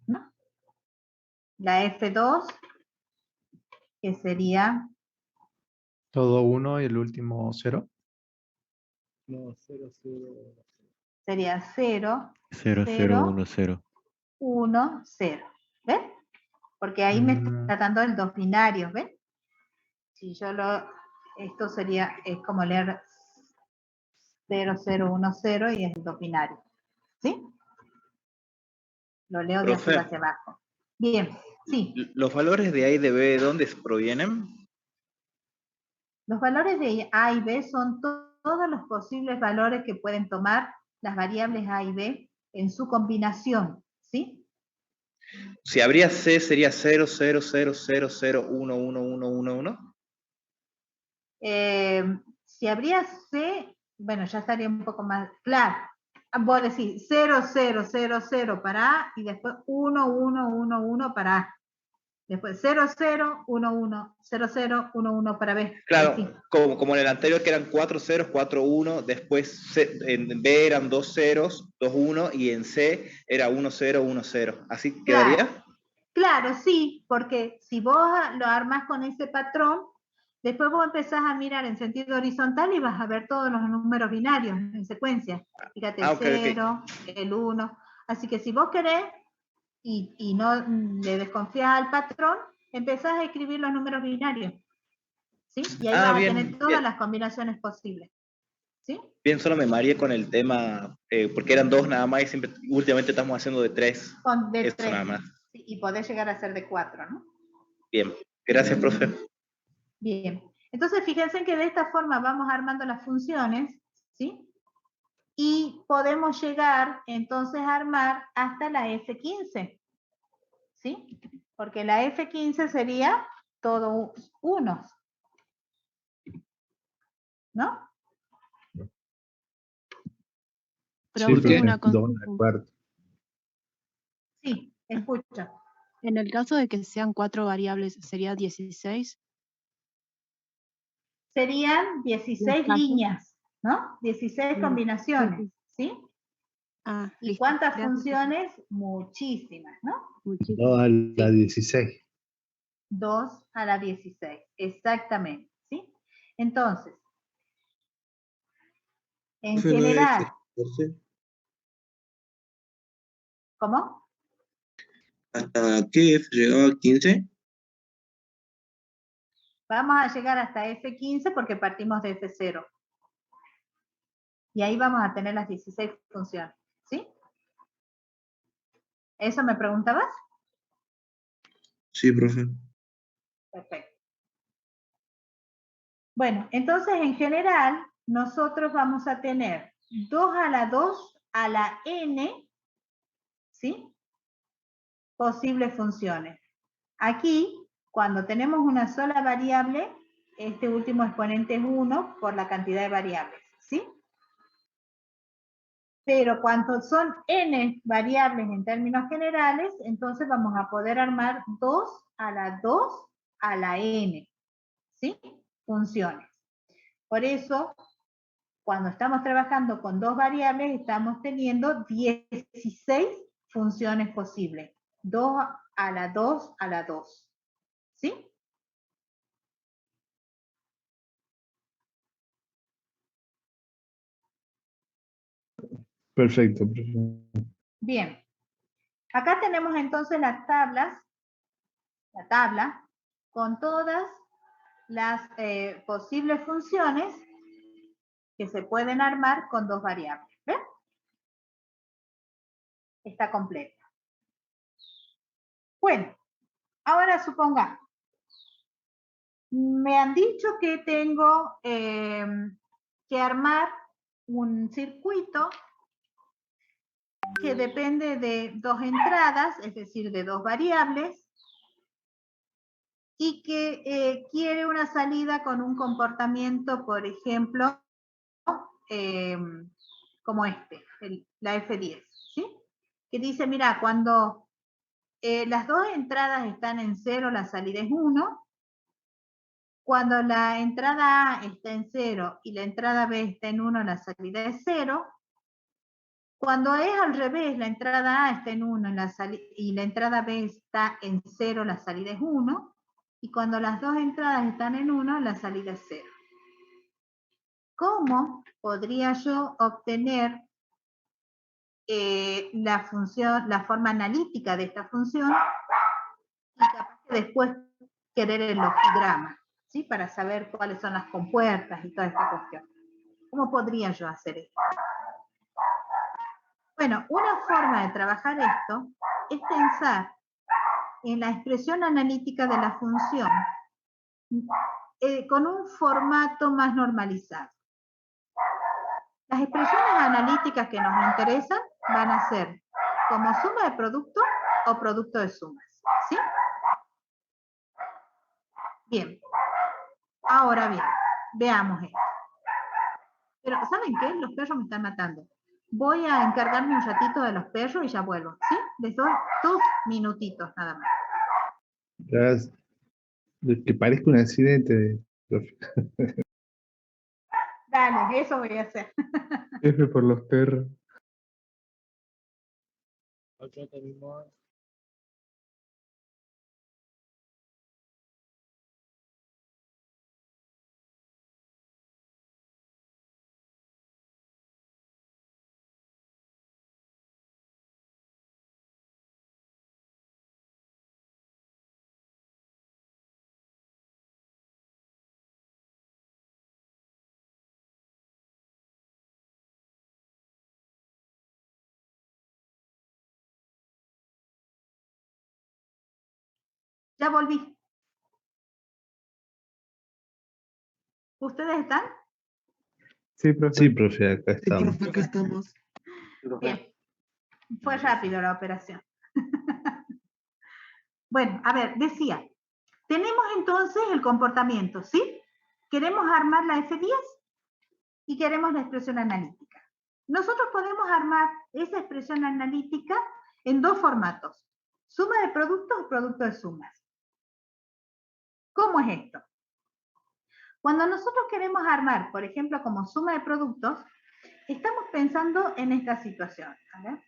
¿No? La F2, que sería... Todo 1 y el último 0. No, 0, 0. Sería 0, 0, 0, 0, 1, 0. 1, 0. ¿Ven? Porque ahí me está dando el 2 binarios, ¿ven? Si yo esto sería, es como leer 0, 0, 1, 0 y es el 2 binario. ¿Sí? Lo leo de Profe, arriba hacia abajo. Bien, sí. ¿los valores de A y de B de dónde provienen? Los valores de A y B son todos los posibles valores que pueden tomar las variables A y B en su combinación, ¿sí? Si habría C, sería 0, 0, 0, 0, 0, 1, 1, 1, 1, 1. Si habría C, bueno, ya estaría un poco más claro. Vos decís 0, 0, 0, 0 para A y después 1, 1, 1, 1 para A. Después 0, 0, 1, 1, 0, 0, 1, 1 para B. Claro, Sí. como en el anterior que eran 4 ceros, 4, 1, después en B eran 2 ceros, 2, 1 y en C era 1, 0, 1, 0. ¿Así quedaría? Claro, sí, porque si vos lo armás con ese patrón, después vos empezás a mirar en sentido horizontal y vas a ver todos los números binarios en secuencia. Fíjate, el 0, el 1. Así que si vos querés y no le desconfías al patrón, empezás a escribir los números binarios. ¿Sí? Y ahí vas a tener todas las combinaciones posibles. ¿Sí? Bien, solo me mareé con el tema, porque eran 2 nada más y siempre, últimamente estamos haciendo de 3. De Eso 3. nada más. Sí, y podés llegar a ser de 4, ¿no? Bien, gracias, profe. Bien, entonces fíjense que de esta forma vamos armando las funciones, ¿sí? Y podemos llegar entonces a armar hasta la F15, ¿sí? Porque la F15 sería todo unos, ¿no? Sí, Profe, una Sí, escucha. En el caso de que sean 4 variables, ¿sería 16? Serían 16 líneas, ¿no? 16 combinaciones, ¿sí? ¿Y listo. cuántas Gracias. funciones? Muchísimas, ¿no? 2 a la 16. 2 a la 16, exactamente, ¿sí? Entonces, en general, ¿cómo? ¿Hasta qué F llegaba a 15? Vamos a llegar hasta F15 porque partimos de F0. Y ahí vamos a tener las 16 funciones, ¿sí? ¿Eso me preguntabas? Sí, profe. Perfecto. Bueno, entonces en general nosotros vamos a tener 2 a la 2 a la n, ¿sí? Posibles funciones. Aquí, cuando tenemos una sola variable, este último exponente es 1 por la cantidad de variables, ¿sí? Pero cuando son n variables en términos generales, entonces vamos a poder armar 2 a la 2 a la n, ¿sí? Funciones. Por eso, cuando estamos trabajando con dos variables, estamos teniendo 16 funciones posibles. 2 a la 2 a la 2, ¿sí? Perfecto, profe. Bien. Acá tenemos entonces las tablas, la tabla, con todas las posibles funciones que se pueden armar con dos variables. ¿Ven? Está completa. Bueno, ahora supongamos. Me han dicho que tengo que armar un circuito que depende de dos entradas, es decir, de dos variables, y que quiere una salida con un comportamiento, por ejemplo, como este, la F10, ¿sí? Que dice, mira, cuando las dos entradas están en 0, la salida es 1. Cuando la entrada A está en 0 y la entrada B está en 1, la salida es 0. Cuando es al revés, la entrada A está en 1 y la entrada B está en 0, la salida es 1. Y cuando las dos entradas están en 1, la salida es 0. ¿Cómo podría yo obtener la forma analítica de esta función y capaz que después querer el logograma, ¿sí? Para saber cuáles son las compuertas y toda esta cuestión? ¿Cómo podría yo hacer esto? Bueno, una forma de trabajar esto es pensar en la expresión analítica de la función con un formato más normalizado. Las expresiones analíticas que nos interesan van a ser como suma de productos o producto de sumas, ¿sí? Bien. Ahora bien, veamos esto. Pero, ¿saben qué? Los perros me están matando. Voy a encargarme un ratito de los perros y ya vuelvo, ¿sí? Les doy 2 minutitos nada más. Ya, que parezca un accidente, profe. Dale, eso voy a hacer. F por los perros. Ya volví. ¿Ustedes están? Sí, profe. Sí, profe, acá Sí, estamos. profe, acá estamos. Bien. Fue rápido la operación. Bueno, a ver, decía, tenemos entonces el comportamiento, ¿sí? Queremos armar la F10 y queremos la expresión analítica. Nosotros podemos armar esa expresión analítica en dos formatos, suma de productos o producto de sumas. ¿Cómo es esto? Cuando nosotros queremos armar, por ejemplo, como suma de productos, estamos pensando en esta situación. A ver.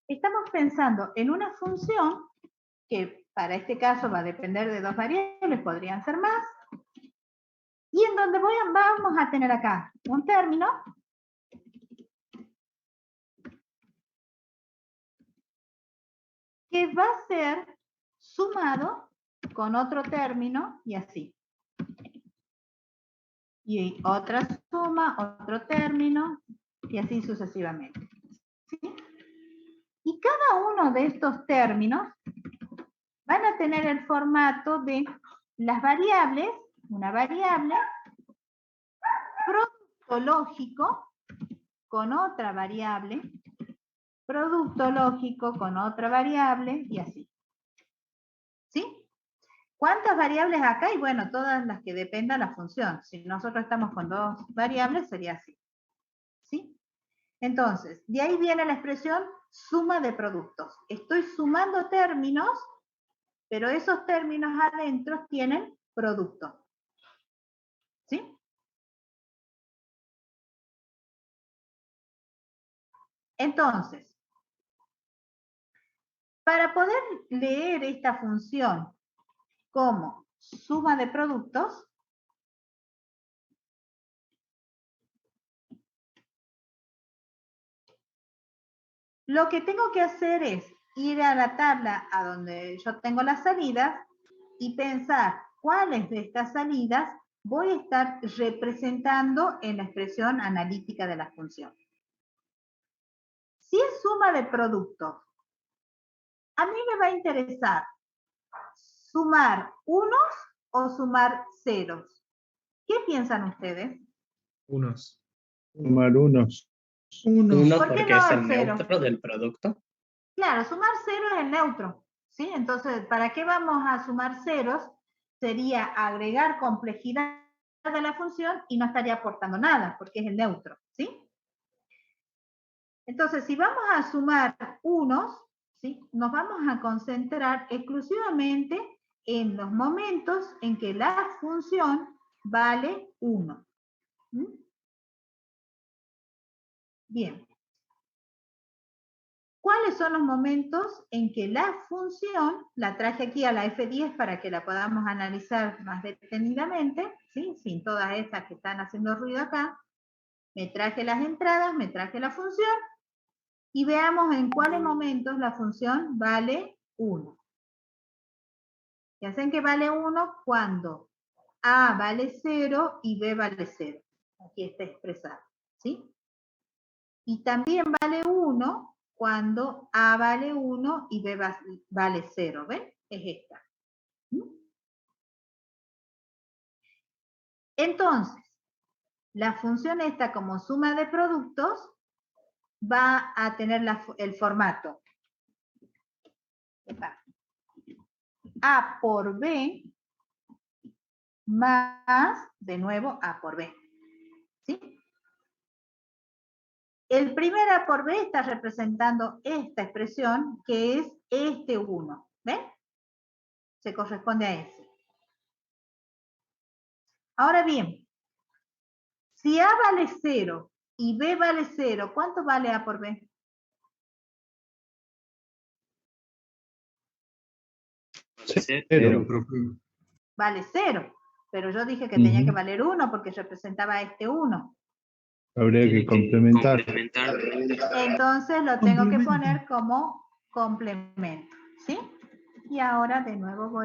Estamos pensando en una función que para este caso va a depender de dos variables, podrían ser más, y en donde vamos a tener acá un término que va a ser sumado con otro término y así. Y otra suma, otro término y así sucesivamente. ¿Sí? Y cada uno de estos términos van a tener el formato de las variables, una variable, producto lógico con otra variable, producto lógico con otra variable y así. ¿Sí? ¿Cuántas variables acá? Y bueno, todas las que dependan la función. Si nosotros estamos con dos variables, sería así. ¿Sí? Entonces, de ahí viene la expresión suma de productos. Estoy sumando términos, pero esos términos adentro tienen producto. ¿Sí? Entonces, para poder leer esta función como suma de productos, lo que tengo que hacer es ir a la tabla a donde yo tengo las salidas y pensar cuáles de estas salidas voy a estar representando en la expresión analítica de la función. Si es suma de productos, a mí me va a interesar sumar unos o sumar ceros. ¿Qué piensan ustedes? Unos. Sumar unos. Uno ¿Por qué porque no es el el cero? neutro del producto. Claro, sumar cero es el neutro, ¿sí? Entonces, ¿para qué vamos a sumar ceros? Sería agregar complejidad de la función y no estaría aportando nada, porque es el neutro, ¿sí? Entonces, si vamos a sumar unos, ¿sí? Nos vamos a concentrar exclusivamente en los momentos en que la función vale 1. Bien. ¿Cuáles son los momentos en que la función, la traje aquí a la F10 para que la podamos analizar más detenidamente, ¿sí? Sin todas estas que están haciendo ruido acá? Me traje las entradas, me traje la función y veamos en cuáles momentos la función vale 1. Ya saben que vale 1 cuando A vale 0 y B vale 0. Aquí está expresado, ¿sí? Y también vale 1 cuando A vale 1 y B vale 0, ¿ven? Es esta. Entonces, la función esta como suma de productos va a tener el formato A por B más, de nuevo, A por B. ¿Sí? El primer A por B está representando esta expresión que es este 1. ¿Ven? Se corresponde a ese. Ahora bien, si A vale 0 y B vale 0, ¿cuánto vale A por B? Cero. Vale 0, pero yo dije que tenía que valer 1 porque representaba este 1. Habría que complementar. Entonces lo tengo que poner como complemento, ¿sí? Y ahora de nuevo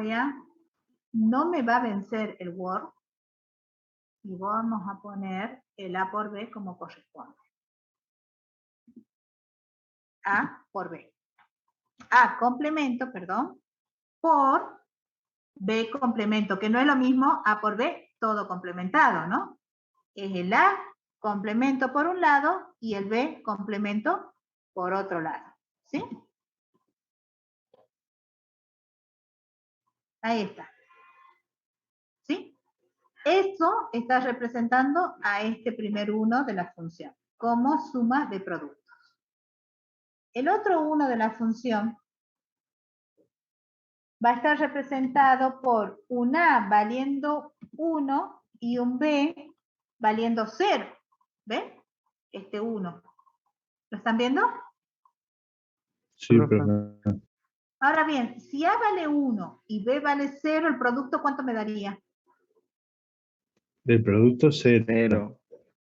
no me va a vencer el Word, y vamos a poner el A por B como corresponde. A por B. A complemento, perdón, por B complemento, que no es lo mismo A por B, todo complementado, ¿no? Es el A complemento por un lado y el B complemento por otro lado, ¿sí? Ahí está. ¿Sí? Eso está representando a este primer 1 de la función, como suma de productos. El otro 1 de la función va a estar representado por un A valiendo 1 y un B valiendo 0. ¿Ven? Este 1. ¿Lo están viendo? Sí, profe. Ahora bien, si A vale 1 y B vale 0, ¿el producto cuánto me daría? El producto 0.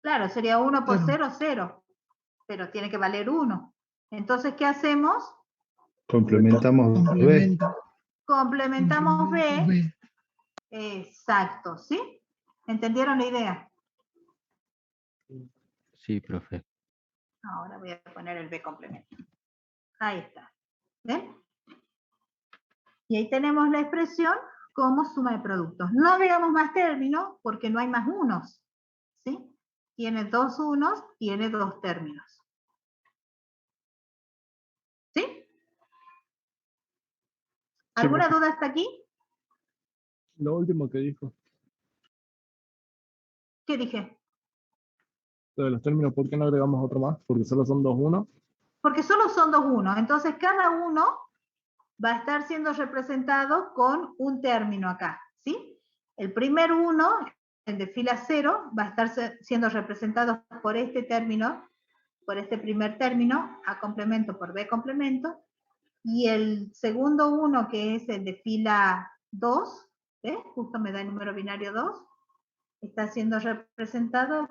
Claro, sería 1 por 0, 0. Pero tiene que valer 1. Entonces, ¿qué hacemos? Complementamos B. Complementamos B. Exacto, ¿sí? ¿Entendieron la idea? Sí, profe. Ahora voy a poner el B complemento. Ahí está. ¿Ven? Y ahí tenemos la expresión como suma de productos. No agregamos más términos porque no hay más unos. ¿Sí? Tiene dos unos, tiene dos términos. ¿Sí? ¿Alguna duda hasta aquí? Lo último que dijo, ¿Qué dije? lo de los términos, ¿por qué no agregamos otro más? Porque solo son 2 1. Porque solo son dos unos. Entonces cada uno va a estar siendo representado con un término acá. ¿Sí? El primer uno, el de fila 0, va a estar siendo representado por este término, por este primer término, A complemento por B complemento. Y el segundo uno, que es el de fila 2, ¿ves? Justo me da el número binario 2, está siendo representado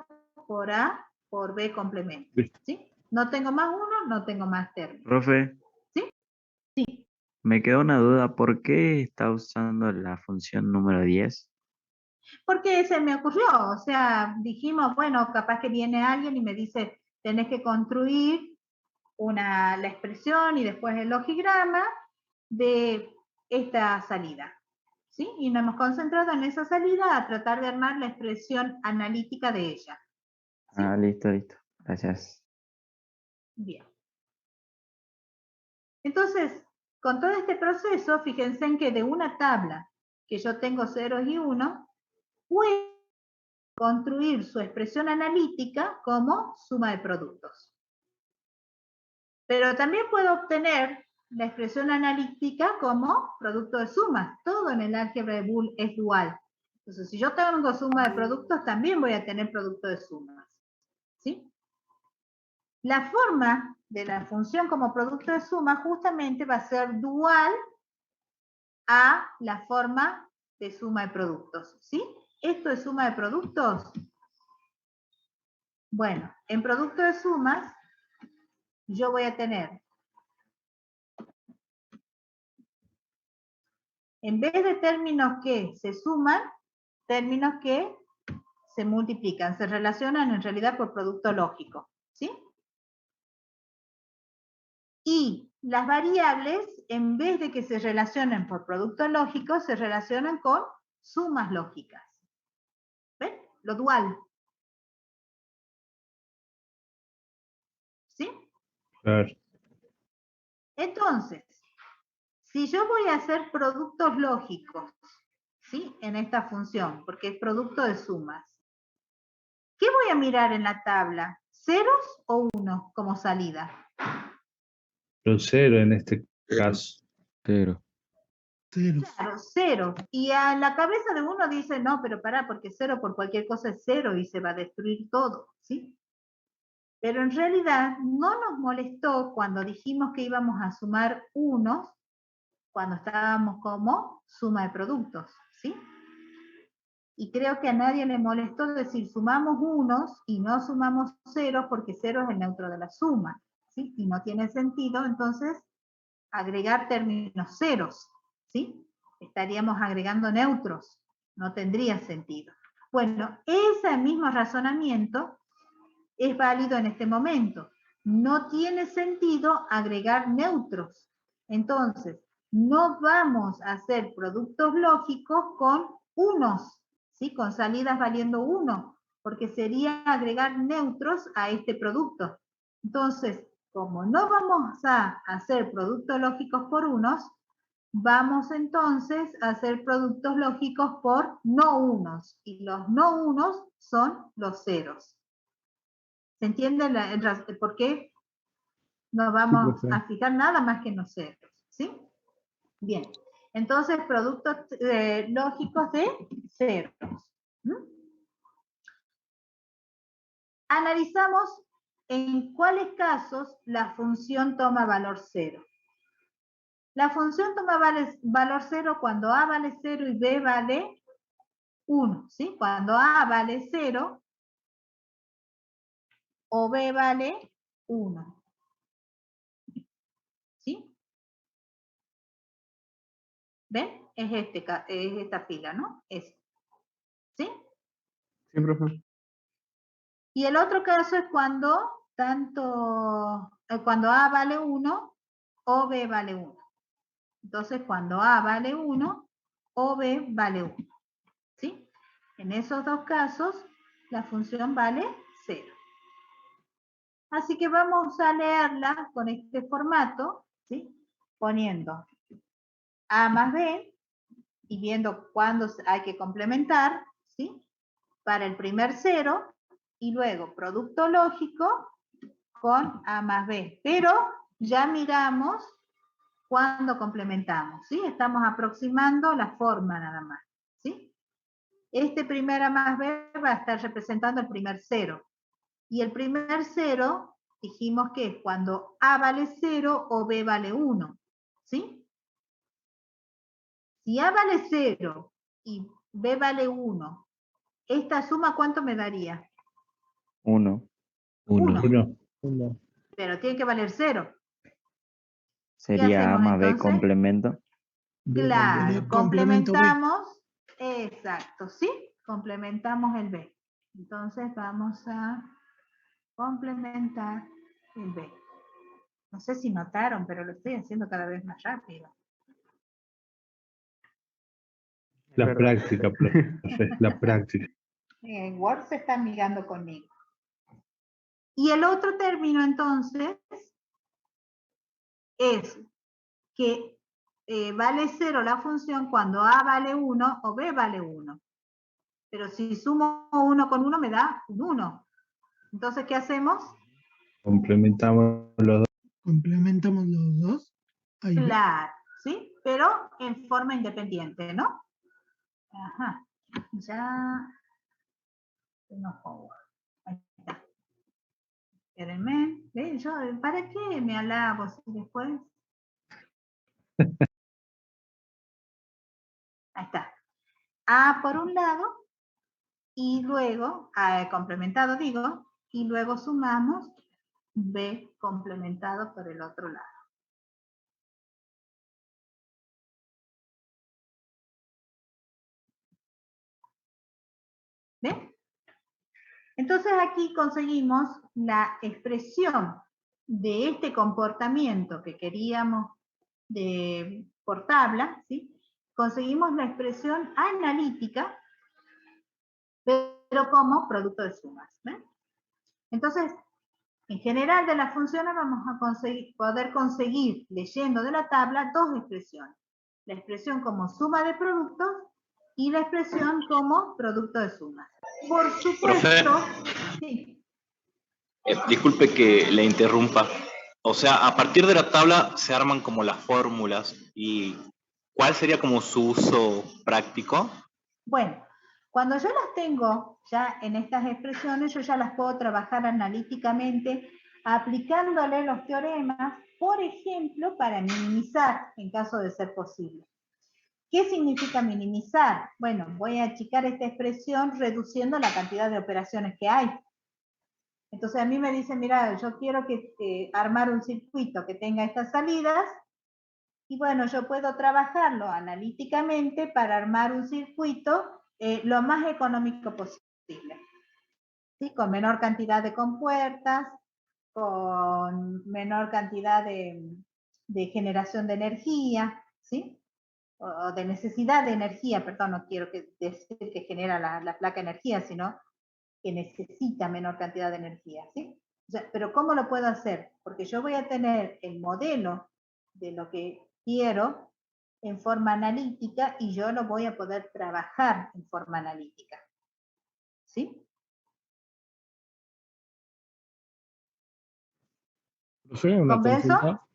por A por B complemento. ¿Sí? No tengo más uno, no tengo más términos. Profe. ¿Sí? Sí. Me quedó una duda, ¿por qué está usando la función número 10? Porque se me ocurrió, o sea, dijimos, bueno, capaz que viene alguien y me dice, tenés que construir la expresión y después el logigrama de esta salida. ¿Sí? Y nos hemos concentrado en esa salida a tratar de armar la expresión analítica de ella. ¿Sí? Ah, listo, listo. Gracias. Bien. Entonces, con todo este proceso, fíjense en que de una tabla que yo tengo ceros y uno, puedo construir su expresión analítica como suma de productos. Pero también puedo obtener la expresión analítica como producto de sumas. Todo en el álgebra de Boole es dual. Entonces, si yo tengo suma de productos, también voy a tener producto de sumas. ¿Sí? La forma de la función como producto de suma justamente va a ser dual a la forma de suma de productos. ¿Sí? ¿Esto es suma de productos? Bueno, en producto de sumas, yo voy a tener, en vez de términos que se suman, términos que se multiplican, se relacionan en realidad por producto lógico. ¿Sí? Y las variables, en vez de que se relacionen por producto lógico, se relacionan con sumas lógicas. ¿Ven? Lo dual. ¿Sí? Claro. Entonces, si yo voy a hacer productos lógicos, ¿sí? En esta función, porque es producto de sumas, ¿qué voy a mirar en la tabla? ¿Ceros o unos como salida? Pero 0 en este caso. 0. Claro, 0. Y a la cabeza de uno dice, no, pero pará, porque 0 por cualquier cosa es 0 y se va a destruir todo, ¿sí? Pero en realidad no nos molestó cuando dijimos que íbamos a sumar unos, cuando estábamos como suma de productos, ¿sí? Y creo que a nadie le molestó decir sumamos unos y no sumamos ceros porque 0 es el neutro de la suma, ¿sí? Y no tiene sentido, entonces, agregar términos ceros, ¿sí? Estaríamos agregando neutros, no tendría sentido. Bueno, ese mismo razonamiento es válido en este momento. No tiene sentido agregar neutros. Entonces, no vamos a hacer productos lógicos con unos, ¿sí? Con salidas valiendo 1, porque sería agregar neutros a este producto. Entonces, como no vamos a hacer productos lógicos por unos, vamos entonces a hacer productos lógicos por no unos, y los no unos son los ceros. ¿Se entiende por qué nos vamos Sí, a fijar nada más que en los ceros? ¿Sí? Bien. Entonces, productos lógicos de ceros. ¿Mm? Analizamos en cuáles casos la función toma valor 0. La función toma valor 0 cuando A vale 0 y B vale 1. ¿Sí? Cuando A vale 0 o B vale 1. ¿Sí? ¿Ven? Es esta fila, ¿no? ¿Sí? Sí, profe. Y el otro caso es cuando cuando A vale 1 OB vale 1. Entonces, cuando A vale 1, OB vale 1. ¿Sí? En esos dos casos, la función vale 0. Así que vamos a leerla con este formato, ¿sí? Poniendo A más B y viendo cuándo hay que complementar, ¿sí? Para el primer 0 y luego producto lógico con A más B. Pero ya miramos cuándo complementamos, ¿sí? Estamos aproximando la forma nada más, ¿sí? Este primer A más B va a estar representando el primer 0. Y el primer 0 dijimos que es cuando A vale 0 o B vale 1, ¿sí? Si A vale 0 y B vale 1, esta suma, ¿cuánto me daría? 1. 1. Pero tiene que valer 0. Sería A hacemos más B entonces? complemento. Claro, Complemento B. complementamos, exacto, ¿sí? Complementamos el B. Entonces vamos a complementar el B. No sé si notaron, pero lo estoy haciendo cada vez más rápido. La práctica, profe, la práctica. Word se está amigando conmigo. Y el otro término, entonces, es que vale 0 la función cuando A vale 1 o B vale 1. Pero si sumo 1 con 1 me da un 1. Entonces, ¿qué hacemos? Complementamos los dos. Complementamos los dos. Ahí va. Claro, ¿sí? Pero en forma independiente, ¿no? Ajá. Ya. Ahí está. Espérenme. ¿Ven? Yo, ¿para qué me alabo si después? Ahí está. A por un lado y luego, complementado digo, y luego sumamos B complementado por el otro lado. ¿Ven? Entonces aquí conseguimos la expresión de este comportamiento que queríamos por tabla, ¿sí? Conseguimos la expresión analítica, pero como producto de sumas. ¿Ven? Entonces, en general de las funciones vamos a poder conseguir, leyendo de la tabla, dos expresiones. La expresión como suma de productos y la expresión como producto de sumas. Por supuesto, sí. Disculpe que le interrumpa. O sea, a partir de la tabla se arman como las fórmulas. ¿Y cuál sería como su uso práctico? Bueno, cuando yo las tengo ya en estas expresiones, yo ya las puedo trabajar analíticamente aplicándole los teoremas, por ejemplo, para minimizar en caso de ser posible. ¿Qué significa minimizar? Bueno, voy a achicar esta expresión reduciendo la cantidad de operaciones que hay. Entonces a mí me dicen, mira, yo quiero armar un circuito que tenga estas salidas, y bueno, yo puedo trabajarlo analíticamente para armar un circuito lo más económico posible. ¿Sí? Con menor cantidad de compuertas, con menor cantidad de generación de energía, ¿sí? O de necesidad de energía, perdón, no quiero decir que genera la placa energía, sino que necesita menor cantidad de energía, ¿sí? O sea, pero ¿cómo lo puedo hacer? Porque yo voy a tener el modelo de lo que quiero en forma analítica y yo lo voy a poder trabajar en forma analítica. ¿Sí? Profe, una ¿Convenzo? consulta.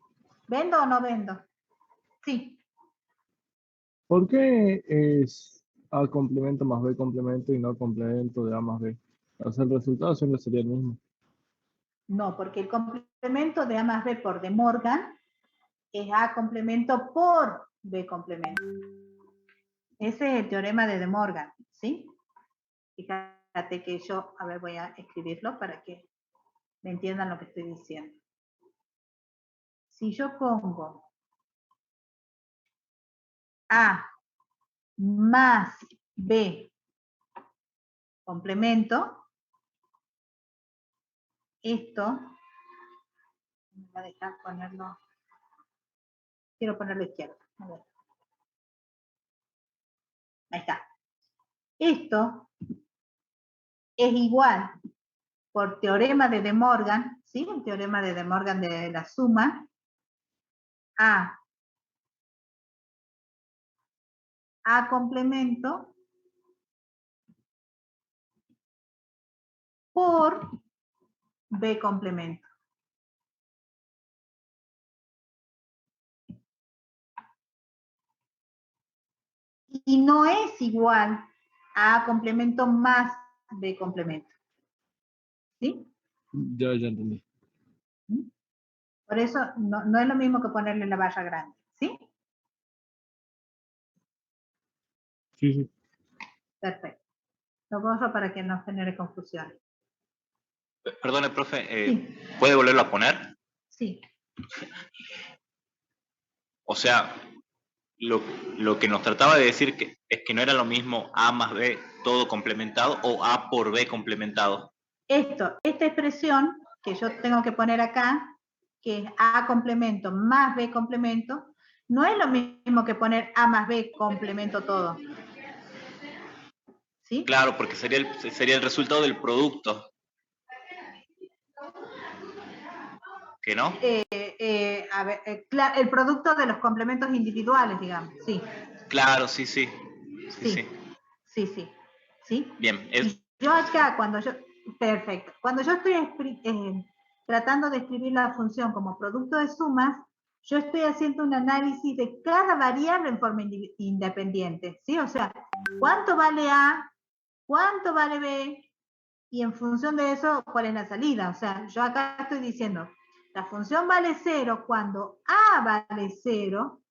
¿Vendo o no vendo? Sí. ¿Por qué es A complemento más B complemento y no complemento de A más B? O sea, el resultado siempre sería el mismo. No, porque el complemento de A más B por De Morgan es A complemento por B complemento. Ese es el teorema de De Morgan, ¿sí? Fíjate que yo, a ver, voy a escribirlo para que me entiendan lo que estoy diciendo. Si yo pongo A más B complemento, esto, me va a dejar ponerlo quiero ponerlo izquierdo. A ver. Ahí está. Esto es igual, por teorema de De Morgan, ¿sí? El teorema de De Morgan de la suma, a complemento por B complemento. Y no es igual a complemento más B complemento. ¿Sí? Ya entendí. Por eso no es lo mismo que ponerle la barra grande. ¿Sí? Sí. Perfecto. Lo borro para que no genere confusión. Perdone, profe, ¿puede volverlo a poner? Sí. O sea, lo que nos trataba de decir es que no era lo mismo A más B todo complementado o A por B complementado. Esta expresión que yo tengo que poner acá, que es A complemento más B complemento, no es lo mismo que poner A más B complemento todo. ¿Sí? Claro, porque sería el resultado del producto. ¿Que no? A ver, el producto de los complementos individuales, digamos, sí. Claro, sí. Sí. Bien. Y yo acá, perfecto. Cuando yo estoy tratando de escribir la función como producto de sumas, yo estoy haciendo un análisis de cada variable en forma independiente, ¿sí? O sea, ¿cuánto vale A? ¿Cuánto vale B? Y en función de eso, ¿cuál es la salida? O sea, yo acá estoy diciendo, la función vale 0 cuando A vale 0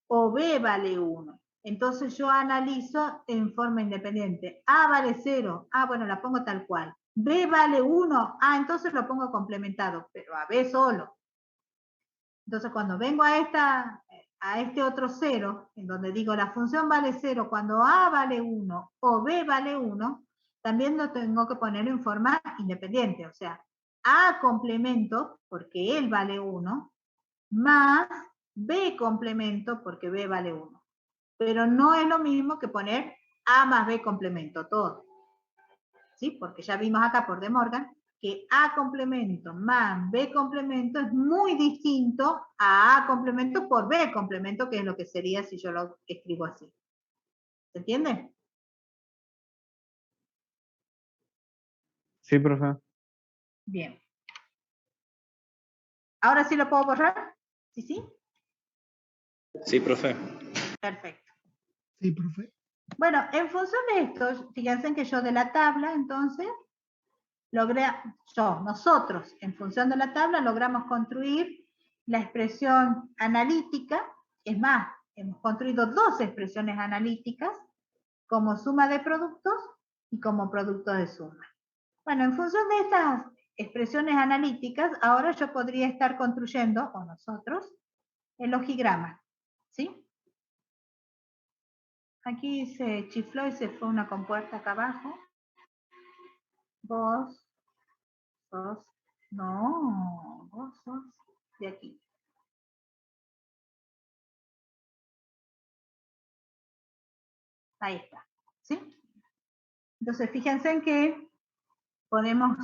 o B vale 1. Entonces yo analizo en forma independiente. A vale 0, bueno, la pongo tal cual. B vale 1, entonces lo pongo complementado, pero a B solo. Entonces cuando vengo a este otro 0, en donde digo la función vale 0 cuando A vale 1 o B vale 1, también lo tengo que poner en forma independiente. O sea, A complemento, porque él vale 1, más B complemento, porque B vale 1. Pero no es lo mismo que poner A más B complemento, todo. ¿Sí? Porque ya vimos acá por De Morgan que A complemento más B complemento es muy distinto a A complemento por B complemento, que es lo que sería si yo lo escribo así. ¿Se entiende? Sí, profe. Bien. ¿Ahora sí lo puedo borrar? ¿Sí? Sí, profe. Perfecto. Sí, profe. Bueno, en función de esto, fíjense que yo de la tabla, entonces, nosotros, en función de la tabla, logramos construir la expresión analítica. Es más, hemos construido dos expresiones analíticas, como suma de productos y como producto de suma. Bueno, en función de estas expresiones analíticas, ahora yo podría estar construyendo, o nosotros, el logigrama. ¿Sí? Aquí se chifló y se fue una compuerta acá abajo. Vos sos de aquí. Ahí está. ¿Sí? Entonces, fíjense en que podemos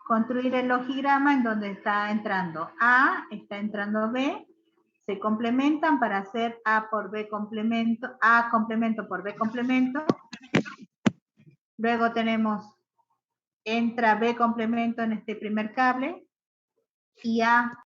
construir el logigrama en donde está entrando A, está entrando B, se complementan para hacer A por B complemento, A complemento por B complemento. Luego entra B complemento en este primer cable y A